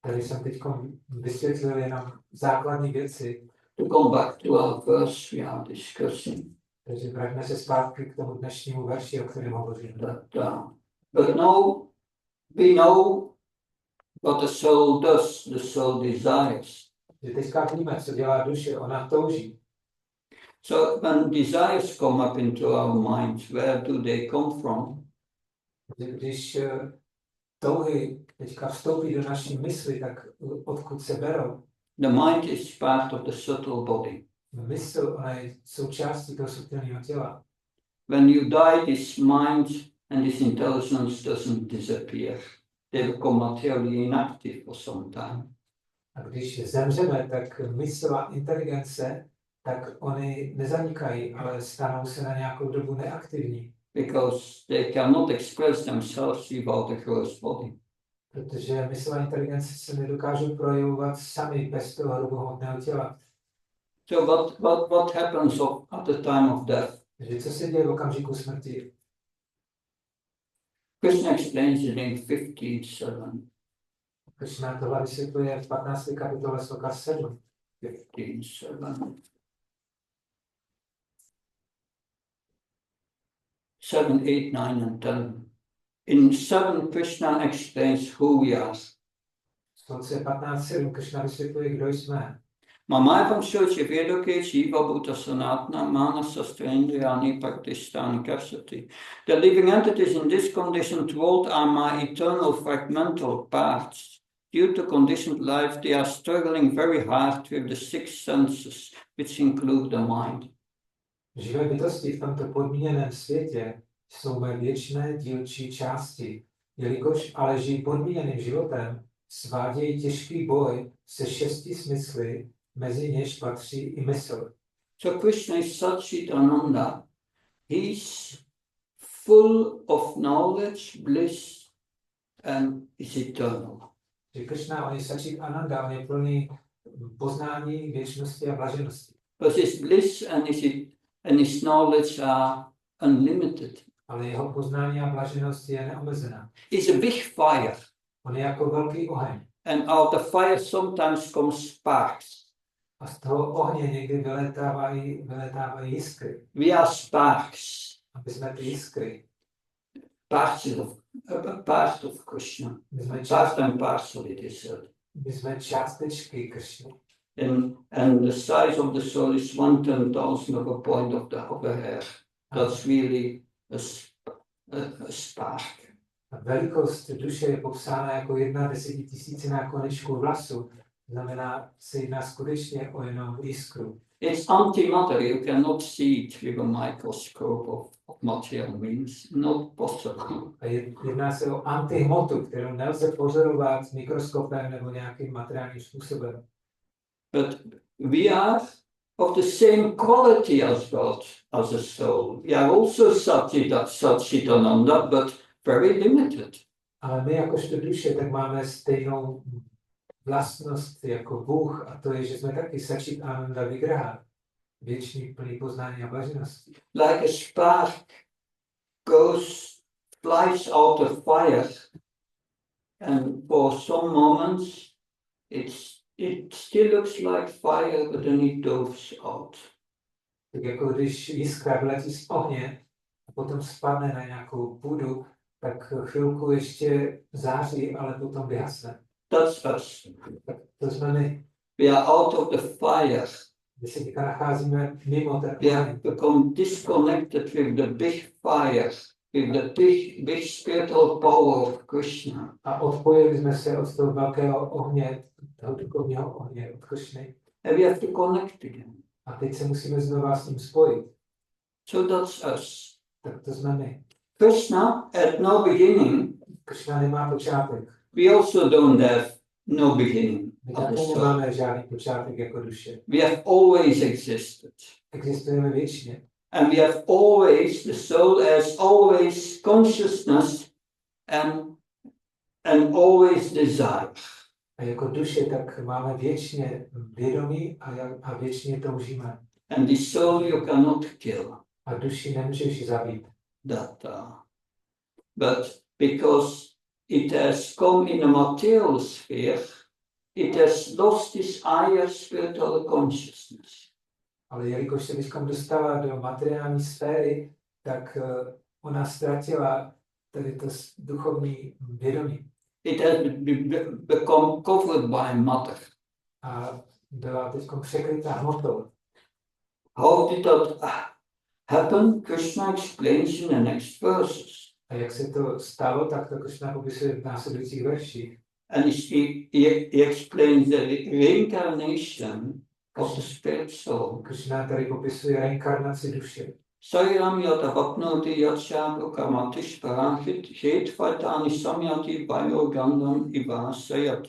Tady jsem teď vysvětlil jenom základní věci. To come back to our verse we are discussing. Takže vraťme se zpátky k tomu dnešnímu verši, o kterém hovoříme. But now we know what the soul does. The soul desires. Že teďka víme, co dělá duše, ona touží. So when desires come up into our minds, where do they come from? Když touhy teďka vstoupí do naší mysli, tak odkud se berou? The mind is part of the subtle body. Mysl, ona je součástí toho subtilního těla. When you die, this mind and this intelligence doesn't disappear. They become materially inactive for some time. A když zemřeme, tak mysl a inteligence, tak oni nezanikají, ale stanou se na nějakou dobu neaktivní. Because they cannot express themselves without a gross body. Protože mysl a inteligence se nedokážou projevovat sami bez toho hrubohmotného těla. So what happens at the time of death? Takže co se děje v okamžiku smrti? Krishna explains it in 15:7. Krishna tohle vysvětluje v 15. kapitole sloka 7. 15:7. 7, 8, 9, and 10. In 7, Krishna explains who we are. V sloce 15.7 Krishna vysvětluje, kdo jsme. Mamaevam shoche vedoke jiva bhuta sanatana manasa strendriyani praktishtani kapsati. The living entities in this conditioned world are my eternal fragmental parts. Due to conditioned life, they are struggling very hard with the six senses, which include the mind. Živé bytosti v tomto podmíněném světě jsou mé věčné dílčí části, jelikož ale žijí podmíněným životem, svádějí těžký boj se 6 smysly, mezi něž patří i mysl. So Krishna is Satchitananda. He's full of knowledge, bliss, and is eternal. Že Krishna, on je Sačit Ananda, on je plný poznání, věčnosti a blaženosti. But his bliss and his knowledge are unlimited. Ale jeho poznání a blaženost je neomezená. He's a big fire. On je jako velký oheň. And out of fire sometimes comes sparks. A z toho ohně někdy vyletávají jiskry. We are sparks, Aby jsme ty jiskry. part of Krishna. My jsme, Part and parcel, it is said. my jsme částečky Krishny. And the size of the soul is 1/10,000 of a point of a hair. That's really a spark. A velikost duše je popsána jako 1/10,000 konečku vlasu. Znamená, se jedná skutečně o jenom jiskru. It's antimatter. You cannot see it with a microscope of material means. Not possible. A jedná se o antihmotu, kterou nelze pozorovat mikroskopem nebo nějakým materiálním způsobem. But we are of the same quality as God, as a soul. We are also Satchitananda, but very limited. Ale my jakožto duše, tak máme stejnou vlastnost jako Bůh, a to je, že jsme taky Sačit Ananda Vigraha, věčný plný poznání a blaženosti. Like a spark flies out of fire, and for some moments it still looks like fire, but then it goes out. Tak jako když jiskra vyletí z ohně a potom spadne na nějakou půdu, tak chvilku ještě září, ale potom vyhasne. That's us. Tak to jsme my. We are out of the fire. My se teďka nacházíme mimo ten We have oheň. become disconnected with the big fire, with the big spiritual power of Krishna. A odpojili jsme se od toho velkého ohně, toho duchovního ohně od Krishny. And we have to connect again. A teď se musíme znova s ním spojit. So that's us. Tak to jsme my. Krishna had no beginning. Krishna nemá počátek. We also don't have no beginning. My Of the také soul. nemáme žádný počátek jako duše. We have always existed. Existujeme věčně. And we have always, the soul has always consciousness and always desire. A jako duše tak máme věčně vědomí a věčně toužíme. And the soul you cannot kill. A duši nemůžeš zabít. But because it has come in a material sphere, it has lost its higher spiritual consciousness. Ale jelikož se teďkom dostala do materiální sféry, tak ona ztratila tady to duchovní vědomí. It has become covered by matter. A byla teďkom překrytá hmotou. How did that happen? Krishna explains in the next verses. A jak se to stalo, tak to Krishna popisuje v následujících verších. And he explains the reincarnation of the spirit soul. Krishna tady popisuje reinkarnaci duše. Sayam yata vapnoti yatsham kamatish paranchit hetvatani samyati bayogandam ivasayat.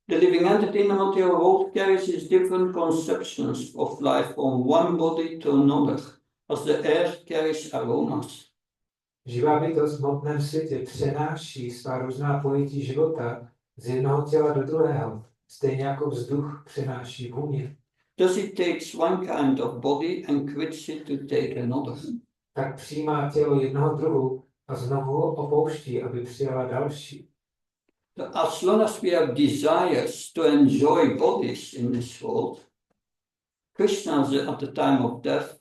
The living entity in the material world carries its different conceptions of life from one body to another, as the air carries aromas. Živá bytost v hmotném světě přenáší svá různá pojetí života z jednoho těla do druhého, stejně jako vzduch přenáší vůně. Thus it takes one kind of body and quits it to take another. Tak přijímá tělo jednoho druhu a znovu ho opouští, aby přijala další. As long as we have desires to enjoy bodies in this world, Krishna at the time of death,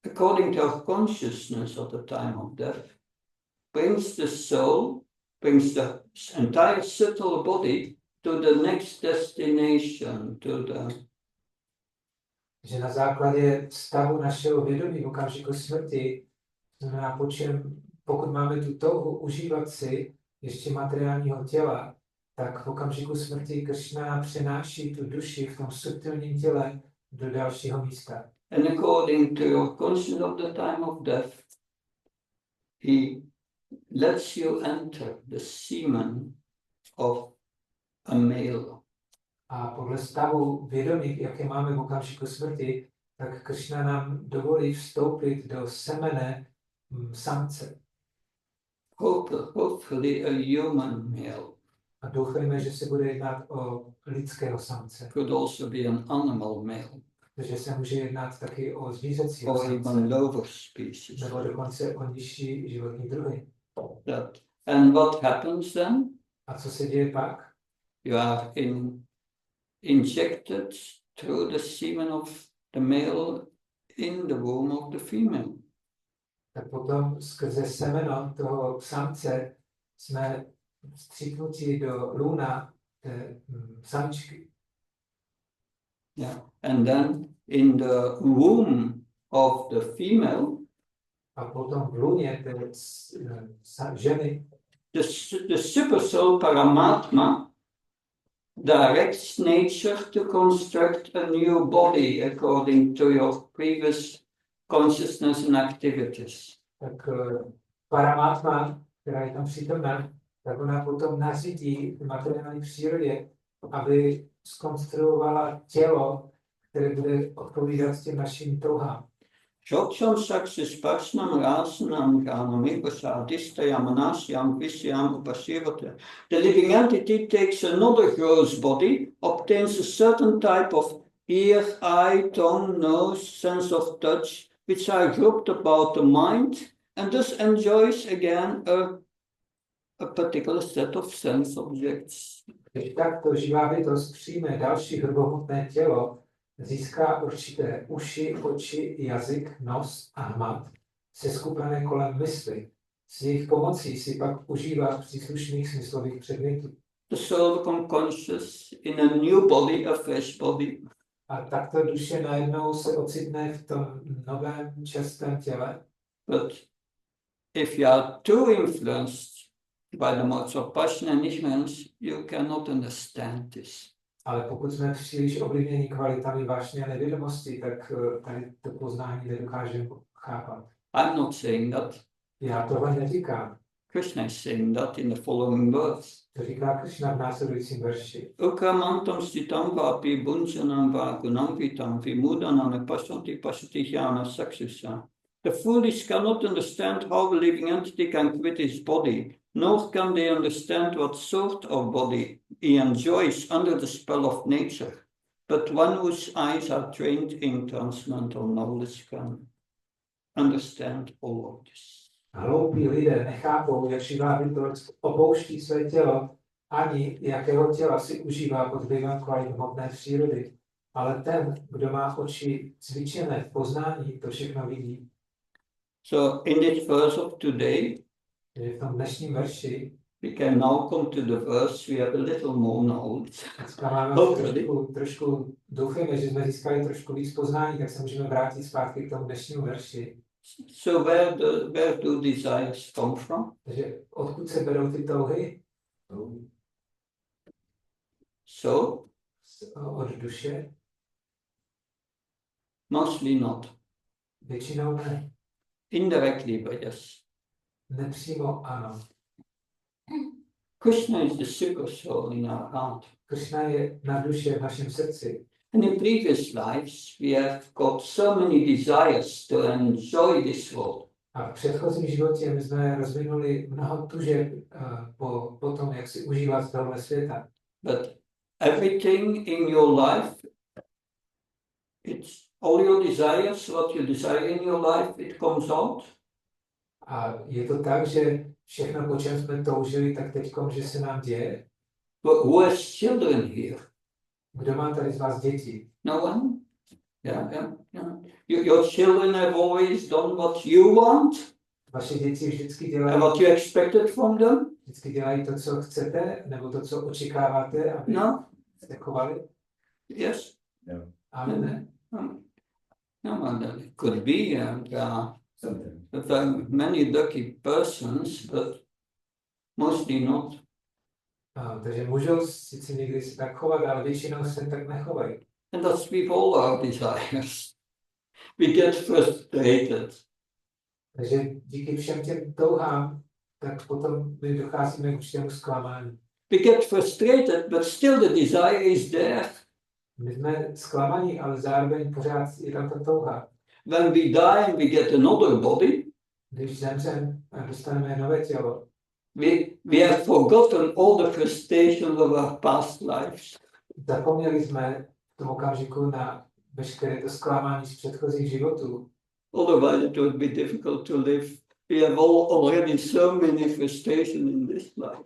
according to our consciousness at the time of death, brings the soul, brings the entire subtle body to the next destination, to the že na základě stavu našeho vědomí v okamžiku smrti, znamená, pokud máme tu touhu užívat si ještě materiálního těla, tak v okamžiku smrti Kršna přenáší tu duši v tom subtilním těle do dalšího místa. And according to your consciousness of the time of death, he lets you enter the semen of a male. A podle stavu vědomí, jaké máme v okamžiku smrti, tak Kršna nám dovolí vstoupit do semene samce. Hopefully a human male. A doufejme, že se bude jednat o lidského samce. Could also be an animal male. Takže se může jednat taky o zvířecího Or samce. even lower species. Nebo dokonce o nižší životní druhy. And what happens then? A co se děje pak? You are injected through the semen of the male in the womb of the female. Tak potom skrze semeno toho samce jsme vstříknutí do lůna té samičky. Yeah. And then in the womb of the female, A potom v lůně té ženy the supersoul Paramatma directs nature to construct a new body according to your previous consciousness and activities. tak Paramatma, která je tam přítomná, tak ona potom nařídí materiální přírodě, aby zkonstruovala tělo, které bude odpovídat těm našim touhám. Shoksham success parsnam rasanam granami prasadistayam anasyam visyam upasivate. The living entity takes another gross body, obtains a certain type of ear, eye, tongue, nose, sense of touch, which are grouped about the mind, and thus enjoys again a particular set of sense objects. Když takto živá bytost přijme další hrubohmotné tělo, získá určité uši, oči, jazyk, nos a hmat, seskupené kolem mysli. S jejich pomocí si pak užívá příslušných smyslových předmětů. The soul becomes conscious in a new body, a fresh body. A takto duše najednou se ocitne v tom novém čerstvém těle. But if you are too influenced by the modes of passion and ignorance, you cannot understand this. Ale pokud jsme příliš ovlivněni kvalitami vášně a nevědomosti, tak tady to poznání nedokážeme chápat. I'm not saying that. Já tohle neříkám. Krishna is saying that in the following verse. To říká Krishna v následujícím verši. Ukramantam stitam vapi bunjanam vagunam vitam vimudanam pashanti pashatijana saksisa. The foolish cannot understand how a living entity can quit his body, nor can they understand what sort of body he enjoys under the spell of nature. But one whose eyes are trained in transcendental knowledge can understand all of this. Hloupí lidé nechápou, jak živá bytost opouští své tělo, ani jakého těla si užívá pod vlivem kvalit hmotné přírody. Ale ten, kdo má oči cvičené v poznání, to všechno vidí. So in this verse of today, v tom dnešním verši we can now come to the verse we have a little more knowledge. dneska máme trošku, doufejme, že jsme získali trošku víc poznání, tak se můžeme vrátit zpátky k tomu dnešnímu verši. So where do desires come from? Takže odkud se berou ty touhy? So od duše? Mostly not. Většinou ne. Indirectly, but yes. Nepřímo ano. Krishna is the super soul in our heart. Krishna je na duše v našem srdci. And in previous lives, we have got so many desires to enjoy this world. A v předchozím životě my jsme rozvinuli mnoho tužeb po tom, jak si užívat tohle světa. But everything in your life, it's all your desires, what you desire in your life, it comes out. A je to tak, že všechno, po čem jsme toužili, tak teďkom, že se nám děje. But who has children here? Kdo má tady z vás děti? No one? Yeah. Your children have always done what you want. Vaše děti vždycky dělají, And what you expected from them? vždycky dělají to, co chcete, nebo to, co očekáváte, aby No? jste chovali? Yes. Ale ne. well, it could be, there are very many lucky persons, but mostly not. Takže můžou sice někdy se tak chovat, ale většinou se tak nechovají. And that's with all our desires. We get frustrated. Takže díky všem těm touhám, tak potom my docházíme k určitému zklamání. We get frustrated, but still the desire is there. My jsme zklamaní, ale zároveň pořád je tam ta touha. When we die and we get another body, Když zemřeme a dostaneme nové tělo, we have forgotten all the frustrations of our past lives. zapomněli jsme v tom okamžiku na veškeré to zklamání z předchozích životů. Otherwise it would be difficult to live. We have already so many frustrations in this life.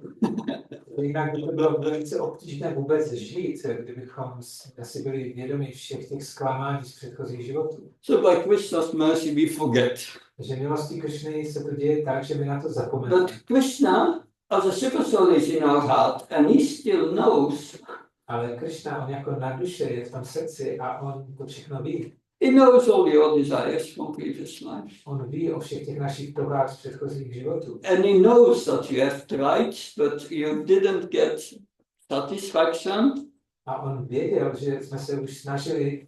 Jinak by to bylo velice obtížné vůbec žít, kdybychom asi byli vědomi všech těch zklamání z předchozích životů. So by Krishna's mercy we forget. Takže milostí Krishny se to děje tak, že my na to zapomeneme. But Krishna, as a super soul, is in our heart and he still knows. Ale Krishna, on jako na duše je v tom srdci a on to všechno ví. He knows all your desires from previous lives. On ví o všech těch našich touhách z předchozích životů. And he knows that you have tried, but you didn't get satisfaction. A on věděl, že jsme se už snažili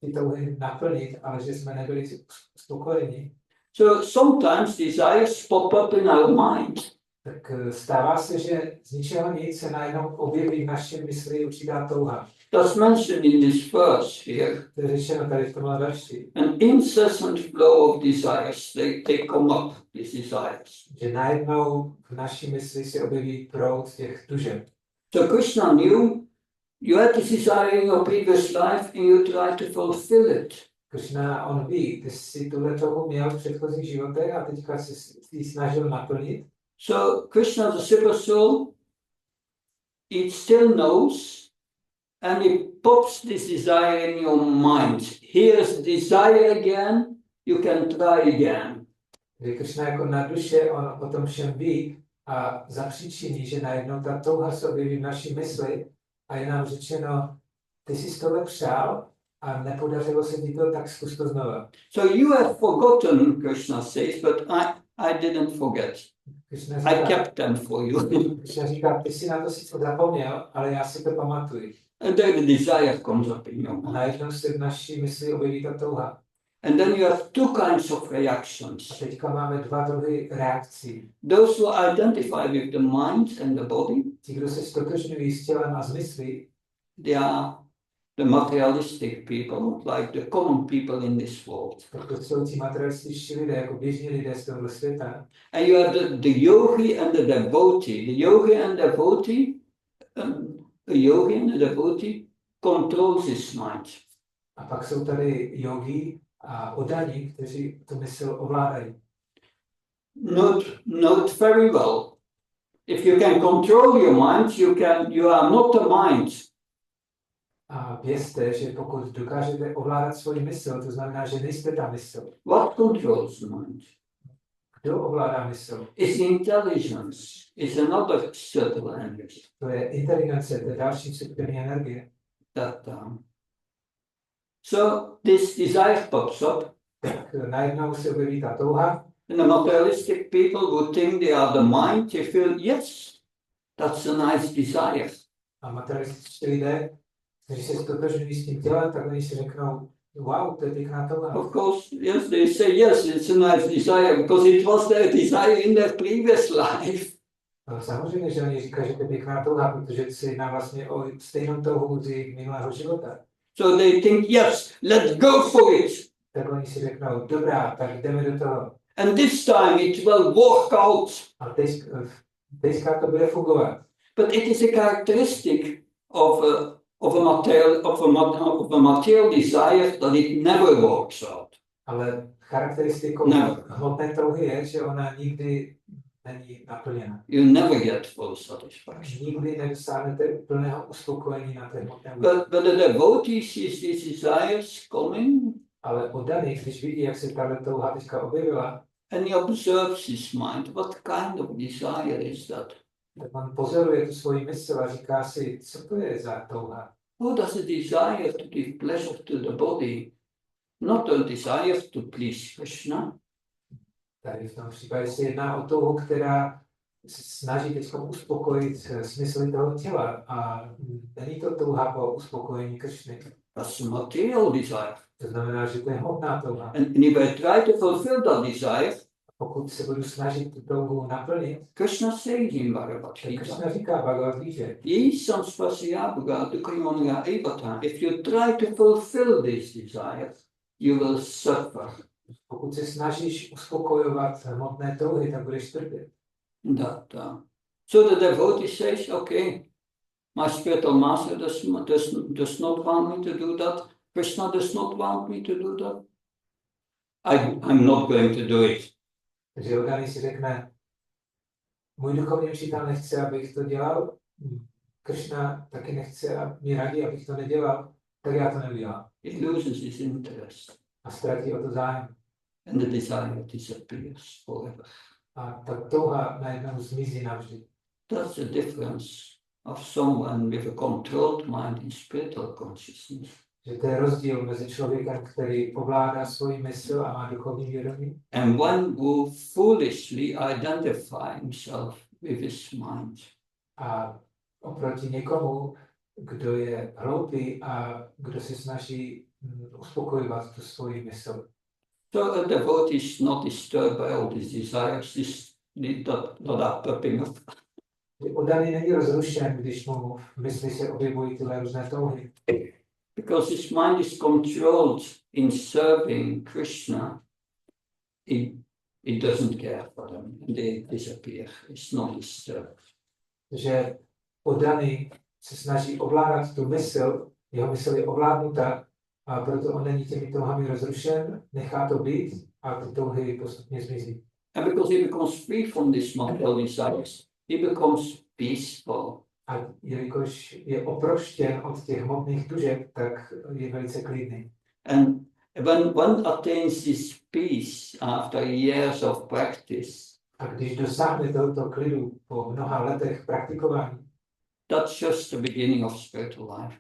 ty touhy naplnit, ale že jsme nebyli spokojeni. So sometimes desires pop up in our mind. Tak stává se, že z ničeho nic se najednou objeví v naší mysli určitá touha. That's mentioned in this verse here. To je řečeno tady v tomhle verši. An incessant flow of desires, they come up, these desires. Že najednou v naší mysli se objeví proud těch tužeb. So Krishna knew you had this desire in your previous life and you tried to fulfill it. Krishna, on ví, ty jsi tuhle touhu měl v předchozích životech a teďka si snažil naplnit. So Krishna, the super soul, he still knows and he pops this desire in your mind. Here's desire again, you can try again. Že Krishna jako na duše, on o tom všem ví a zapříčiní, že najednou ta touha se objeví v naší mysli a je nám řečeno, ty jsi tohle přál a nepodařilo se ti to, tak zkus to znova. So you have forgotten, Krishna says, but I didn't forget. I kept them for you. Krishna říká, ty jsi na to sice zapomněl, ale já si to pamatuju. And then the desire comes up in your A mind. najednou se v naší mysli objeví ta touha. And then you have two kinds of reactions. A teďka máme dva druhy reakcí. Those who identify with the mind and the body, Ti, kdo se stotožňují s tělem a s myslí, they are the materialistic people, like the common people in this world. tak to jsou ti materialističtí lidé, jako běžní lidé z tohoto světa. And you have the yogi and the devotee. The yogi and devotee, a yogi and a devotee controls his mind. A pak jsou tady yogi a oddaní, kteří tu mysl ovládají. Note very well. If you can control your mind, you are not the mind. A vězte, že pokud dokážete ovládat svoji mysl, to znamená, že nejste ta mysl. What controls the mind? Kdo ovládá mysl? Is intelligence, is another subtle energy. To je inteligence, to je další subtilní energie. So this desire pops up. Tak najednou se objeví ta touha. And the materialistic people who think they are the mind, they feel, yes, that's a nice desire. A materialističtí lidé, kteří se stotožňují s tím tělem, tak oni si řeknou, wow, to je pěkná touha. Of course, yes, they say, yes, it's a nice desire, because it was their desire in their previous life. No, samozřejmě, že oni říkají, že to je pěkná touha, protože se jedná vlastně o stejnou touhu z jejich minulého života. So they think, yes, let's go for it. Tak oni si řeknou, dobrá, tak jdeme do toho. And this time it will work out. A teďka to bude fungovat. But it is a characteristic of a material desire that it never works out. Ale charakteristikou hmotné touhy je, že ona nikdy není naplněna. You never get full satisfaction. Nikdy nedosáhnete plného uspokojení na té hmotné But the devotee sees these desires coming. Ale oddaný, když vidí, jak se tahle touha teďka objevila, and he observes his mind. What kind of desire is that? tak on pozoruje tu svoji mysl a říká si, co to je za touha. Oh, does a desire to give pleasure to the body. not a desire to please Krishna, Tady v tom případě se jedná o touhu, která se snaží teď uspokojit smysly toho těla a není to touha po uspokojení Kršny. that's a material desire. To znamená, že to je hmotná touha. And if I try to fulfill that desire, Pokud se budu snažit tu touhu naplnit, Krishna says in Bhagavad tak Gita, Kršna říká Bhagavad Gita, Yesam svasyabuga dukrimanga evata. If you try to fulfill this desire, you will suffer. pokud se snažíš uspokojovat hmotné touhy, tak budeš trpět. So the devotee says, okay, my spiritual master does not want me to do that. Krishna does not want me to do that. I'm not going to do it. Takže Yoganý si řekne, můj duchovní učitel nechce, abych to dělal, Kršna taky nechce a mě radí, abych to nedělal, tak já to neudělám. It loses its interest. A ztratí o to zájem. And the desire disappears forever. A ta touha najednou zmizí navždy. That's the difference of someone with a controlled mind in spiritual consciousness. Že to je rozdíl mezi člověkem, který ovládá svůj mysl a má duchovní vědomí. And one who foolishly identify himself with his mind. A oproti někomu, kdo je hloupý a kdo se snaží uspokojovat tu svoji mysl. So a devotee is not disturbed by all these desires that are popping up. Oddaný není rozrušen, když mu v mysli se objevují tyhle různé touhy. Because his mind is controlled in serving Krishna, he doesn't care for them. They disappear. It's not disturbed. Že oddaný se snaží ovládat tu mysl, jeho mysl je ovládnuta, a proto on není těmi touhami rozrušen, nechá to být a ty touhy postupně zmizí. And because he becomes free from these material desires, he becomes peaceful. A jelikož je oproštěn od těch hmotných tužeb, tak je velice klidný. And when one attains this peace after years of practice, A když dosáhne tohoto klidu po mnoha letech praktikování, that's just the beginning of spiritual life.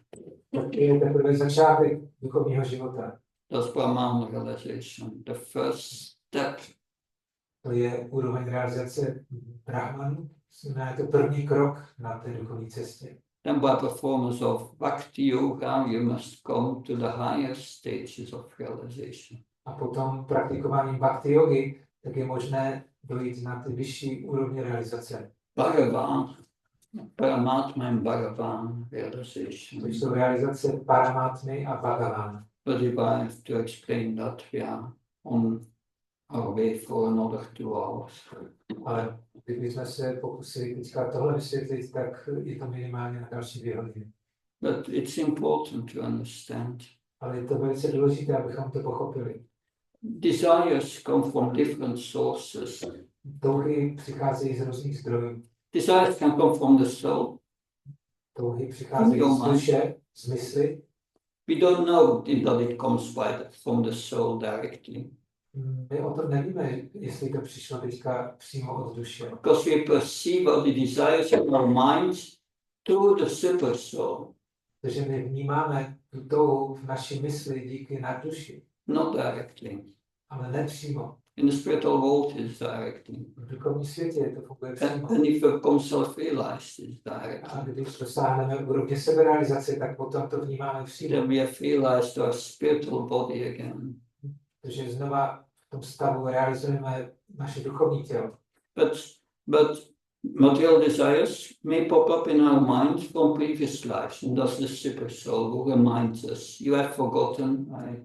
tak je teprve začátek duchovního života. That's Brahman realization, the first step. To je úroveň realizace Brahmanu, znamená to první krok na té duchovní cestě. Then by performance of bhakti yoga, you must come to the higher stages of realization. A potom praktikováním bhakti jogy, tak je možné dojít na ty vyšší úrovně realizace. Bhagavan, Paramatma and Bhagavan realization. To jsou realizace Paramatmy a Bhagavan. But if I have to explain that, we are on our way for another 2 hours. Ale kdybychom se pokusili teďka tohle vysvětlit, tak je to minimálně na další 2 hodiny. But it's important to understand. Ale je to velice důležité, abychom to pochopili. Desires come from different sources. Touhy přicházejí z různých zdrojů. Desires can come from the soul. Touhy přicházejí z duše, z mysli. We don't know that it comes from the soul directly. My o tom nevíme, jestli to přišlo teďka přímo od duše. Because we perceive all the desires of our minds through the super soul. Takže my vnímáme tu touhu v naší mysli díky nadduši. Not directly. Ale ne přímo. In the spiritual world it's directly. V duchovním světě to funguje přímo. And if it becomes self-realized, it's directly. A když dosáhneme úrovně seberealizace, tak potom to vnímáme přímo. Then we have realized our spiritual body again. Takže znova v tom stavu realizujeme naše duchovní tělo. But material desires may pop up in our minds from previous lives, and that's the super soul who reminds us, you have forgotten that.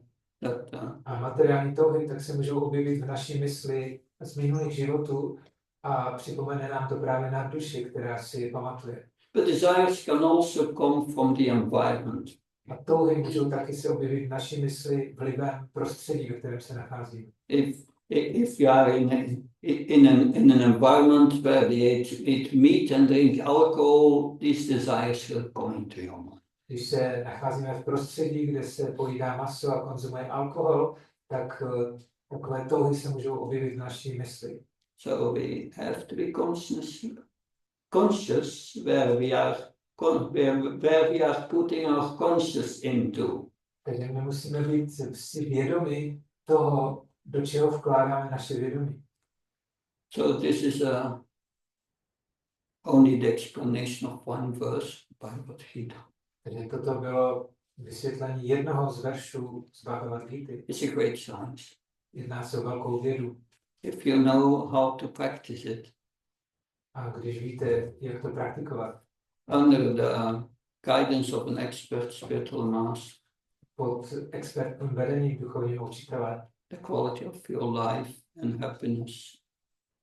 A materiální touhy tak se můžou objevit v naší mysli z minulých životů a připomene nám to právě na duši, která si je pamatuje. But desires can also come from the environment. A touhy můžou taky se objevit v naší mysli vlivem prostředí, ve kterém se nachází. If you are in an environment where they eat meat and drink alcohol, these desires will come into your mind. Když se nacházíme v prostředí, kde se pojídá maso a konzumuje alkohol, tak takové touhy se můžou objevit v naší mysli. So we have to be conscious where we are putting our conscious into. Takže my musíme být si vědomi toho, do čeho vkládáme naše vědomí. So this is only the explanation of one verse by Bhagavad Gita. Takže toto bylo vysvětlení jednoho z veršů z Bhagavad Gita. It's a great science. Jedná se o velkou vědu. If you know how to practice it, A když víte, jak to praktikovat, under the guidance of an expert spiritual master, pod expertním vedením duchovního učitele, the quality of your life and happiness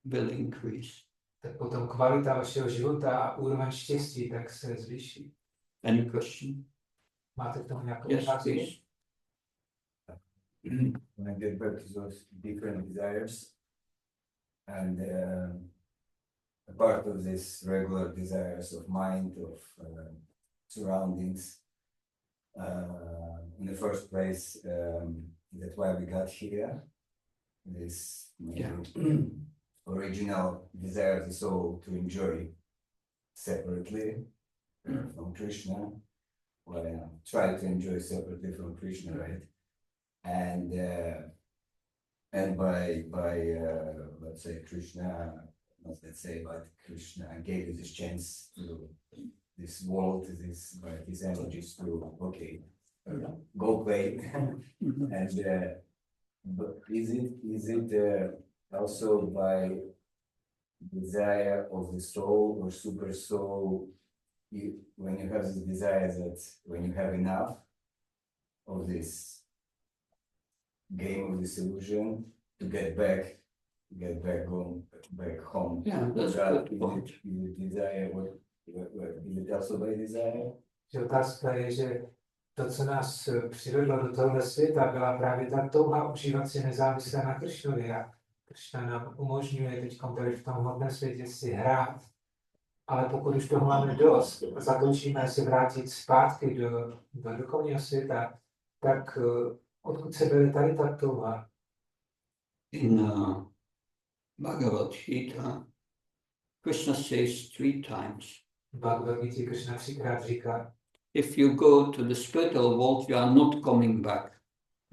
will increase. tak potom kvalita vašeho života a úroveň štěstí tak se zvýší. Any question? Máte k tomu nějakou Yes, otázku? please. When I get back to those different desires, and a part of this regular desires of mind, of surroundings, in the first place, that's why we got here. This original desire of the soul to enjoy separately from Krishna, well, try to enjoy separately from Krishna, right? And by let's say Krishna, not let's say, but Krishna gave you this chance to this world, this by his energies to go play. And but is it also by desire of the soul or super soul? When you have this desire, that when you have enough of this game of this illusion to get back home. Yeah, that's a good point. Is it desire? Is it also by desire? Že otázka je, že to, co nás přivedlo do tohoto světa, byla právě ta touha užívat si nezávisle na Krišnovi. A Krišna nám umožňuje teď tady v tom hmotném světě si hrát. Ale pokud už toho máme dost a zakoušíme se vrátit zpátky do duchovního světa, tak odkud se bere tady ta touha? In Bhagavad Gita, Krishna says 3 times, V Bhagavad Gita Krishna 3krát říká, if you go to the spiritual world, you are not coming back.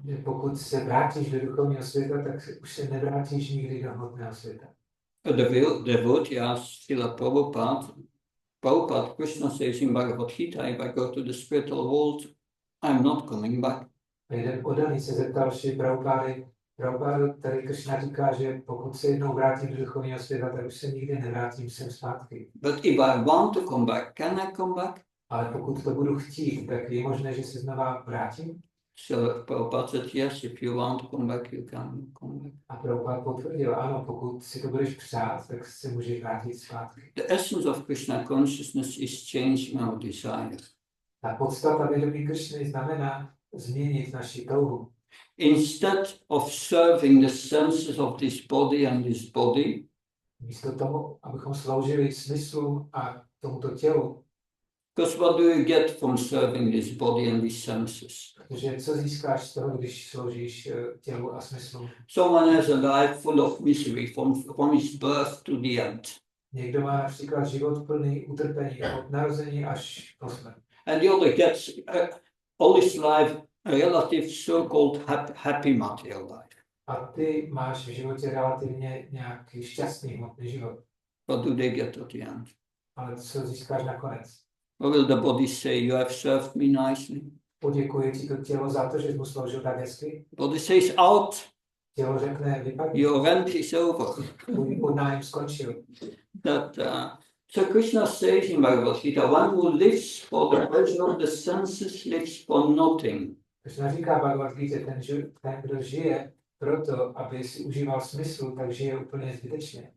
že pokud se vrátíš do duchovního světa, tak už se nevrátíš nikdy do hmotného světa. The devotees, Srila Prabhupada, Krishna says in Bhagavad Gita, if I go to the spiritual world, I'm not coming back. Jeden oddaný se zeptal Šri Prabhupády, tady Krishna říká, že pokud se jednou vrátím do duchovního světa, tak už se nikdy nevrátím sem zpátky. But if I want to come back, can I come back? Ale pokud to budu chtít, tak je možné, že se znova vrátím? So Prabhupada said, yes, if you want to come back, you can come back. A Prabhupada potvrdil, ano, pokud si to budeš přát, tak se můžeš vrátit zpátky. The essence of Krishna consciousness is changing our desire. Ta podstata vědomí Krishny znamená změnit naši touhu. Instead of serving the senses of this body and this body, Místo toho, abychom sloužili smyslům a tomuto tělu, because what do you get from serving this body and these senses? protože co získáš z toho, když sloužíš tělu a smyslům? Someone has a life full of misery from his birth to the end. Někdo má například život plný utrpení od narození až po smrt. And the other gets all his life a relative so-called happy material life. A ty máš v životě relativně nějaký šťastný hmotný život. What do they get at the end? Ale co získáš nakonec? What will the body say? You have served me nicely. Poděkuje ti to tělo za to, že jsi mu sloužil tak hezky? Body says out. Tělo řekne, vypadni, Your rent is over. tvůj podnájem skončil. So Krishna says in Bhagavad Gita, one who lives for the pleasure of the senses lives for nothing. Krishna říká Bhagavad Gita, ten, kdo žije proto, aby si užíval smyslu, tak žije úplně zbytečně.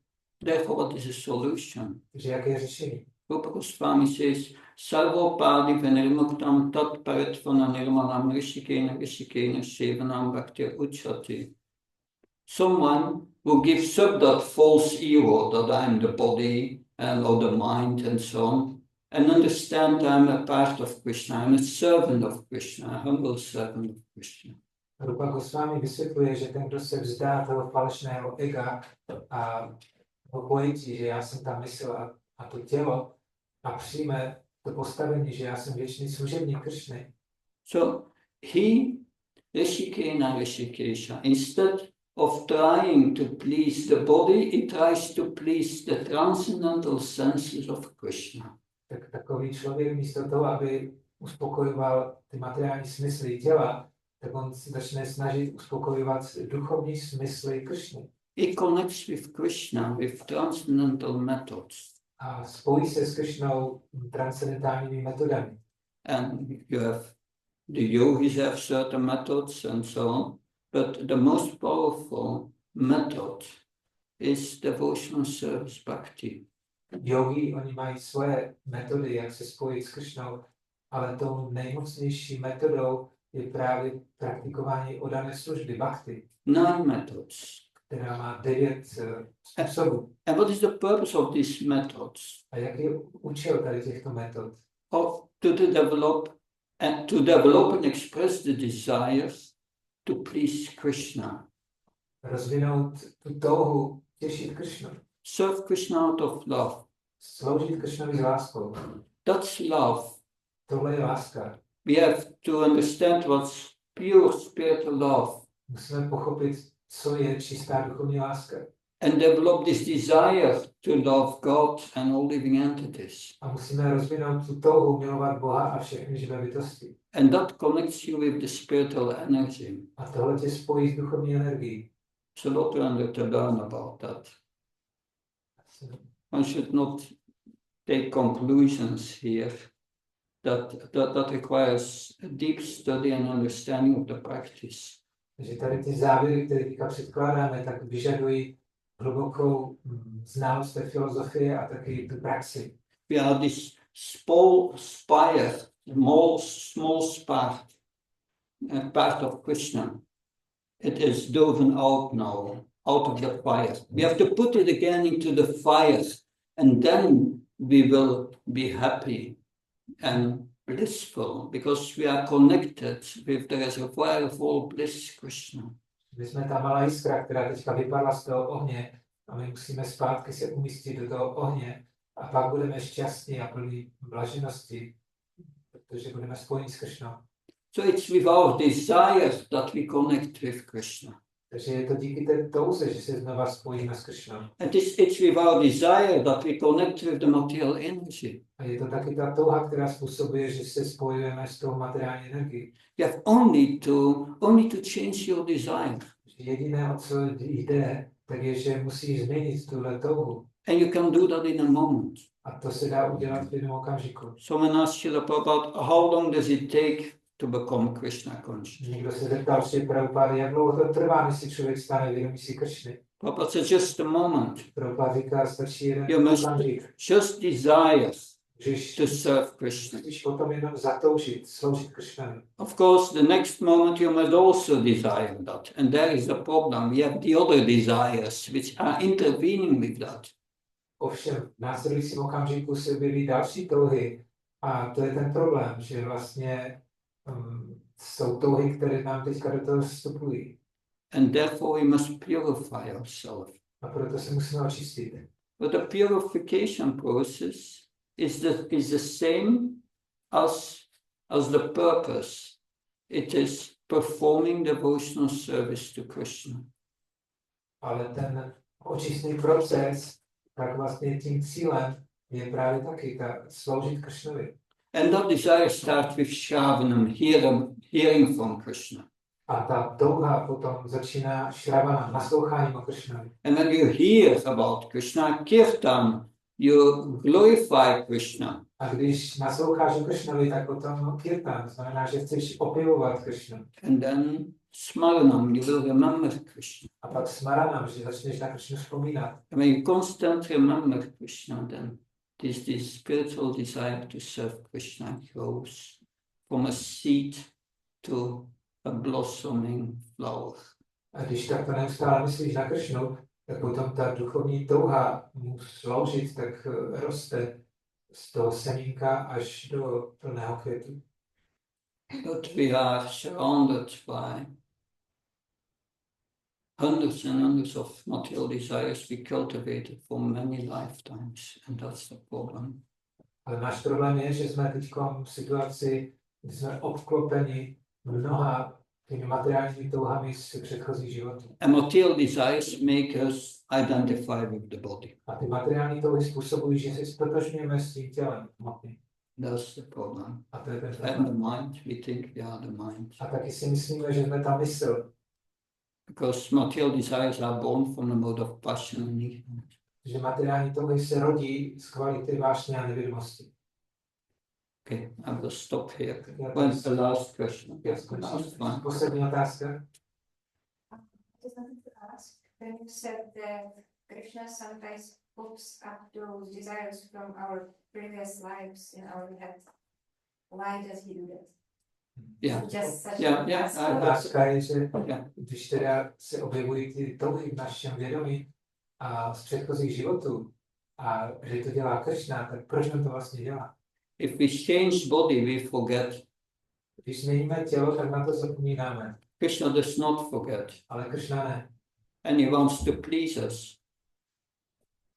Therefore, what is the solution? Takže jaké je řešení? Rupa Goswami says, Sarvopadi venirmuktam tat paratvana nirmalam rishikena sevanam bhaktir uchati. Someone who gives up that false ego that I'm the body and or the mind and so on, and understand I'm a part of Krishna, I'm a servant of Krishna, a humble servant of Krishna. Rupa Goswami vysvětluje, že ten, kdo se vzdá toho falešného ega a toho pojetí, že já jsem ta mysl a to tělo a přijme to postavení, že já jsem věčný služebník Kršny. So he, Rishikena Rishikesha, instead of trying to please the body, he tries to please the transcendental senses of Krishna. Tak takový člověk místo toho, aby uspokojoval ty materiální smysly těla, tak on se začne snažit uspokojovat duchovní smysly Kršny. He connects with Krishna with transcendental methods. A spojí se s Kršnou transcendentálními metodami. And you have the yogis have certain methods and so on, but the most powerful method is devotional service bhakti. Yogi, oni mají svoje metody, jak se spojit s Kršnou, ale tou nejmocnější metodou je právě praktikování oddané služby bhakti, 9 methods. která má 9 způsobů. And what is the purpose of these methods? A jaký je účel tady těchto metod? To develop and express the desires to please Krishna. Rozvinout tu touhu těšit Kršnu. Serve Krishna out of love. Sloužit Kršnovi s láskou. That's love. Tohle je láska. We have to understand what's pure spiritual love Musíme pochopit, co je čistá duchovní láska. and develop this desire to love God and all living entities. A musíme rozvinout tu touhu milovat Boha a všechny živé bytosti. And that connects you with the spiritual energy. A tohle tě spojí s duchovní energií. It's a lot to learn about that. One should not take conclusions here. That requires a deep study and understanding of the practice. Takže tady ty závěry, které teďka předkládáme, tak vyžadují hlubokou znalost té filozofie a taky tu praxi. We are this small spark, part of Krishna. It is dove out now, out of the fire. We have to put it again into the fire, and then we will be happy and blissful, because we are connected with the reservoir of all bliss, Krishna. My jsme ta malá jiskra, která teďka vypadla z toho ohně a my musíme zpátky se umístit do toho ohně a pak budeme šťastní a plní blaženosti, protože budeme spojeni s Kršnou. So it's with our desire that we connect with Krishna. Takže je to díky té touze, že se znova spojíme s Kršnou. And it's with our desire that we connect with the material energy. A je to taky ta touha, která způsobuje, že se spojujeme s tou materiální energií. You have only to change your desire. Jediné, o co jde, tak je, že musíš změnit tuhle touhu. And you can do that in a moment. A to se dá udělat v jednom okamžiku. Someone asked Srila Prabhupada, how long does it take to become Krishna conscious? Někdo se zeptal Srila Prabhupada, jak dlouho to trvá, než si člověk stane vědomý si Kršny. Prabhupada said, just a moment. Prabhupada říká, stačí jeden You must okamžik. just desire Když to serve Krishna. musíš potom jenom zatoužit, sloužit Kršnovi. Of course, the next moment you must also desire that. And there is the problem. We have the other desires which are intervening with that. Ovšem, v následujícím okamžiku se objeví další touhy. A to je ten problém, že vlastně jsou touhy, které nám teďka do toho vstupují. And therefore we must purify ourselves. A proto se musíme očistit. But the purification process is the same as the purpose. It is performing devotional service to Krishna. Ale ten očistný proces, tak vlastně tím cílem je právě taky sloužit Kršnovi. And that desire starts with Shravanam, hearing from Krishna. A ta touha potom začíná šravanem, nasloucháním o Kršnovi. And when you hear about Krishna, kirtan, you glorify Krishna. A když nasloucháš o Kršnovi, tak potom kirtan, znamená, že chceš opěvovat Kršnu. And then smaranam, you will remember Krishna. A pak smaranam, že začneš na Kršnu vzpomínat. And when you constantly remember Krishna, then this spiritual desire to serve Krishna grows from a seed to a blossoming flower. A když takto neustále myslíš na Kršnu, tak potom ta duchovní touha mu sloužit, tak roste z toho semínka až do plného květu. But we are surrounded by hundreds and hundreds of material desires we cultivated for many lifetimes, and that's the problem. Ale náš problém je, že jsme teď v situaci, kdy jsme obklopeni mnoha těmi materiálními touhami z předchozích životů. And material desires make us identify with the body. A ty materiální touhy způsobují, že se stotožňujeme s tím tělem hmotným. That's the problem. A to je ten And problém. the mind, we think we are the mind. A taky si myslíme, že jsme ta mysl, Because material desires are born from the mode of passion and ignorance. že materiální touhy se rodí z kvality vášně a nevědomosti. Okay, I will stop here. Tak já When's the last question? já Last skončím. one. Poslední otázka. Just wanted to ask, when you said that Krishna sometimes puts up those desires from our previous lives in our head, why does he do that? Yeah. Just such Yeah, a yeah, task. Otázka je, že Yeah. když teda se objevují ty touhy v našem vědomí a z předchozích životů a že to dělá Kršna, tak proč on to vlastně dělá? If we change body, we forget. Když změníme tělo, tak na to zapomínáme, Krishna does not forget. ale Kršna ne. And he wants to please us.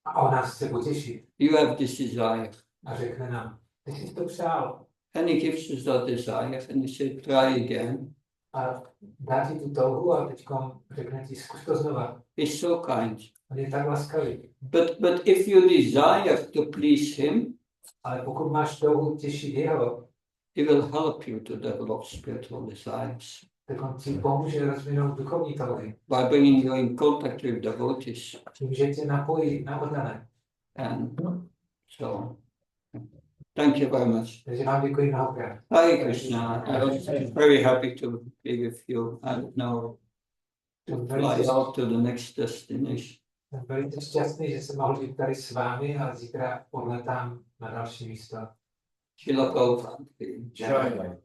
A on nás chce potěšit You have this desire. a řekne nám, ty jsi to přál And he gives us that desire and he says, try again. a dá ti tu touhu a teď řekne ti, zkus to znova. He's so kind. On je tak laskavý. But if you desire to please him, Ale pokud máš touhu těšit jeho, he will help you to develop spiritual desires tak on ti pomůže rozvinout duchovní touhy. by bringing you in contact with devotees. Tím, že tě napojí na oddané. And so, thank you very much. Takže vám děkuji mnohokrát. Hare Krishna. I was very happy to be with you and now to fly out to the next destination. Jsem velice šťastný, že jsem mohl být tady s vámi a zítra odletám na další místo. Shila Prabhupada. Jai.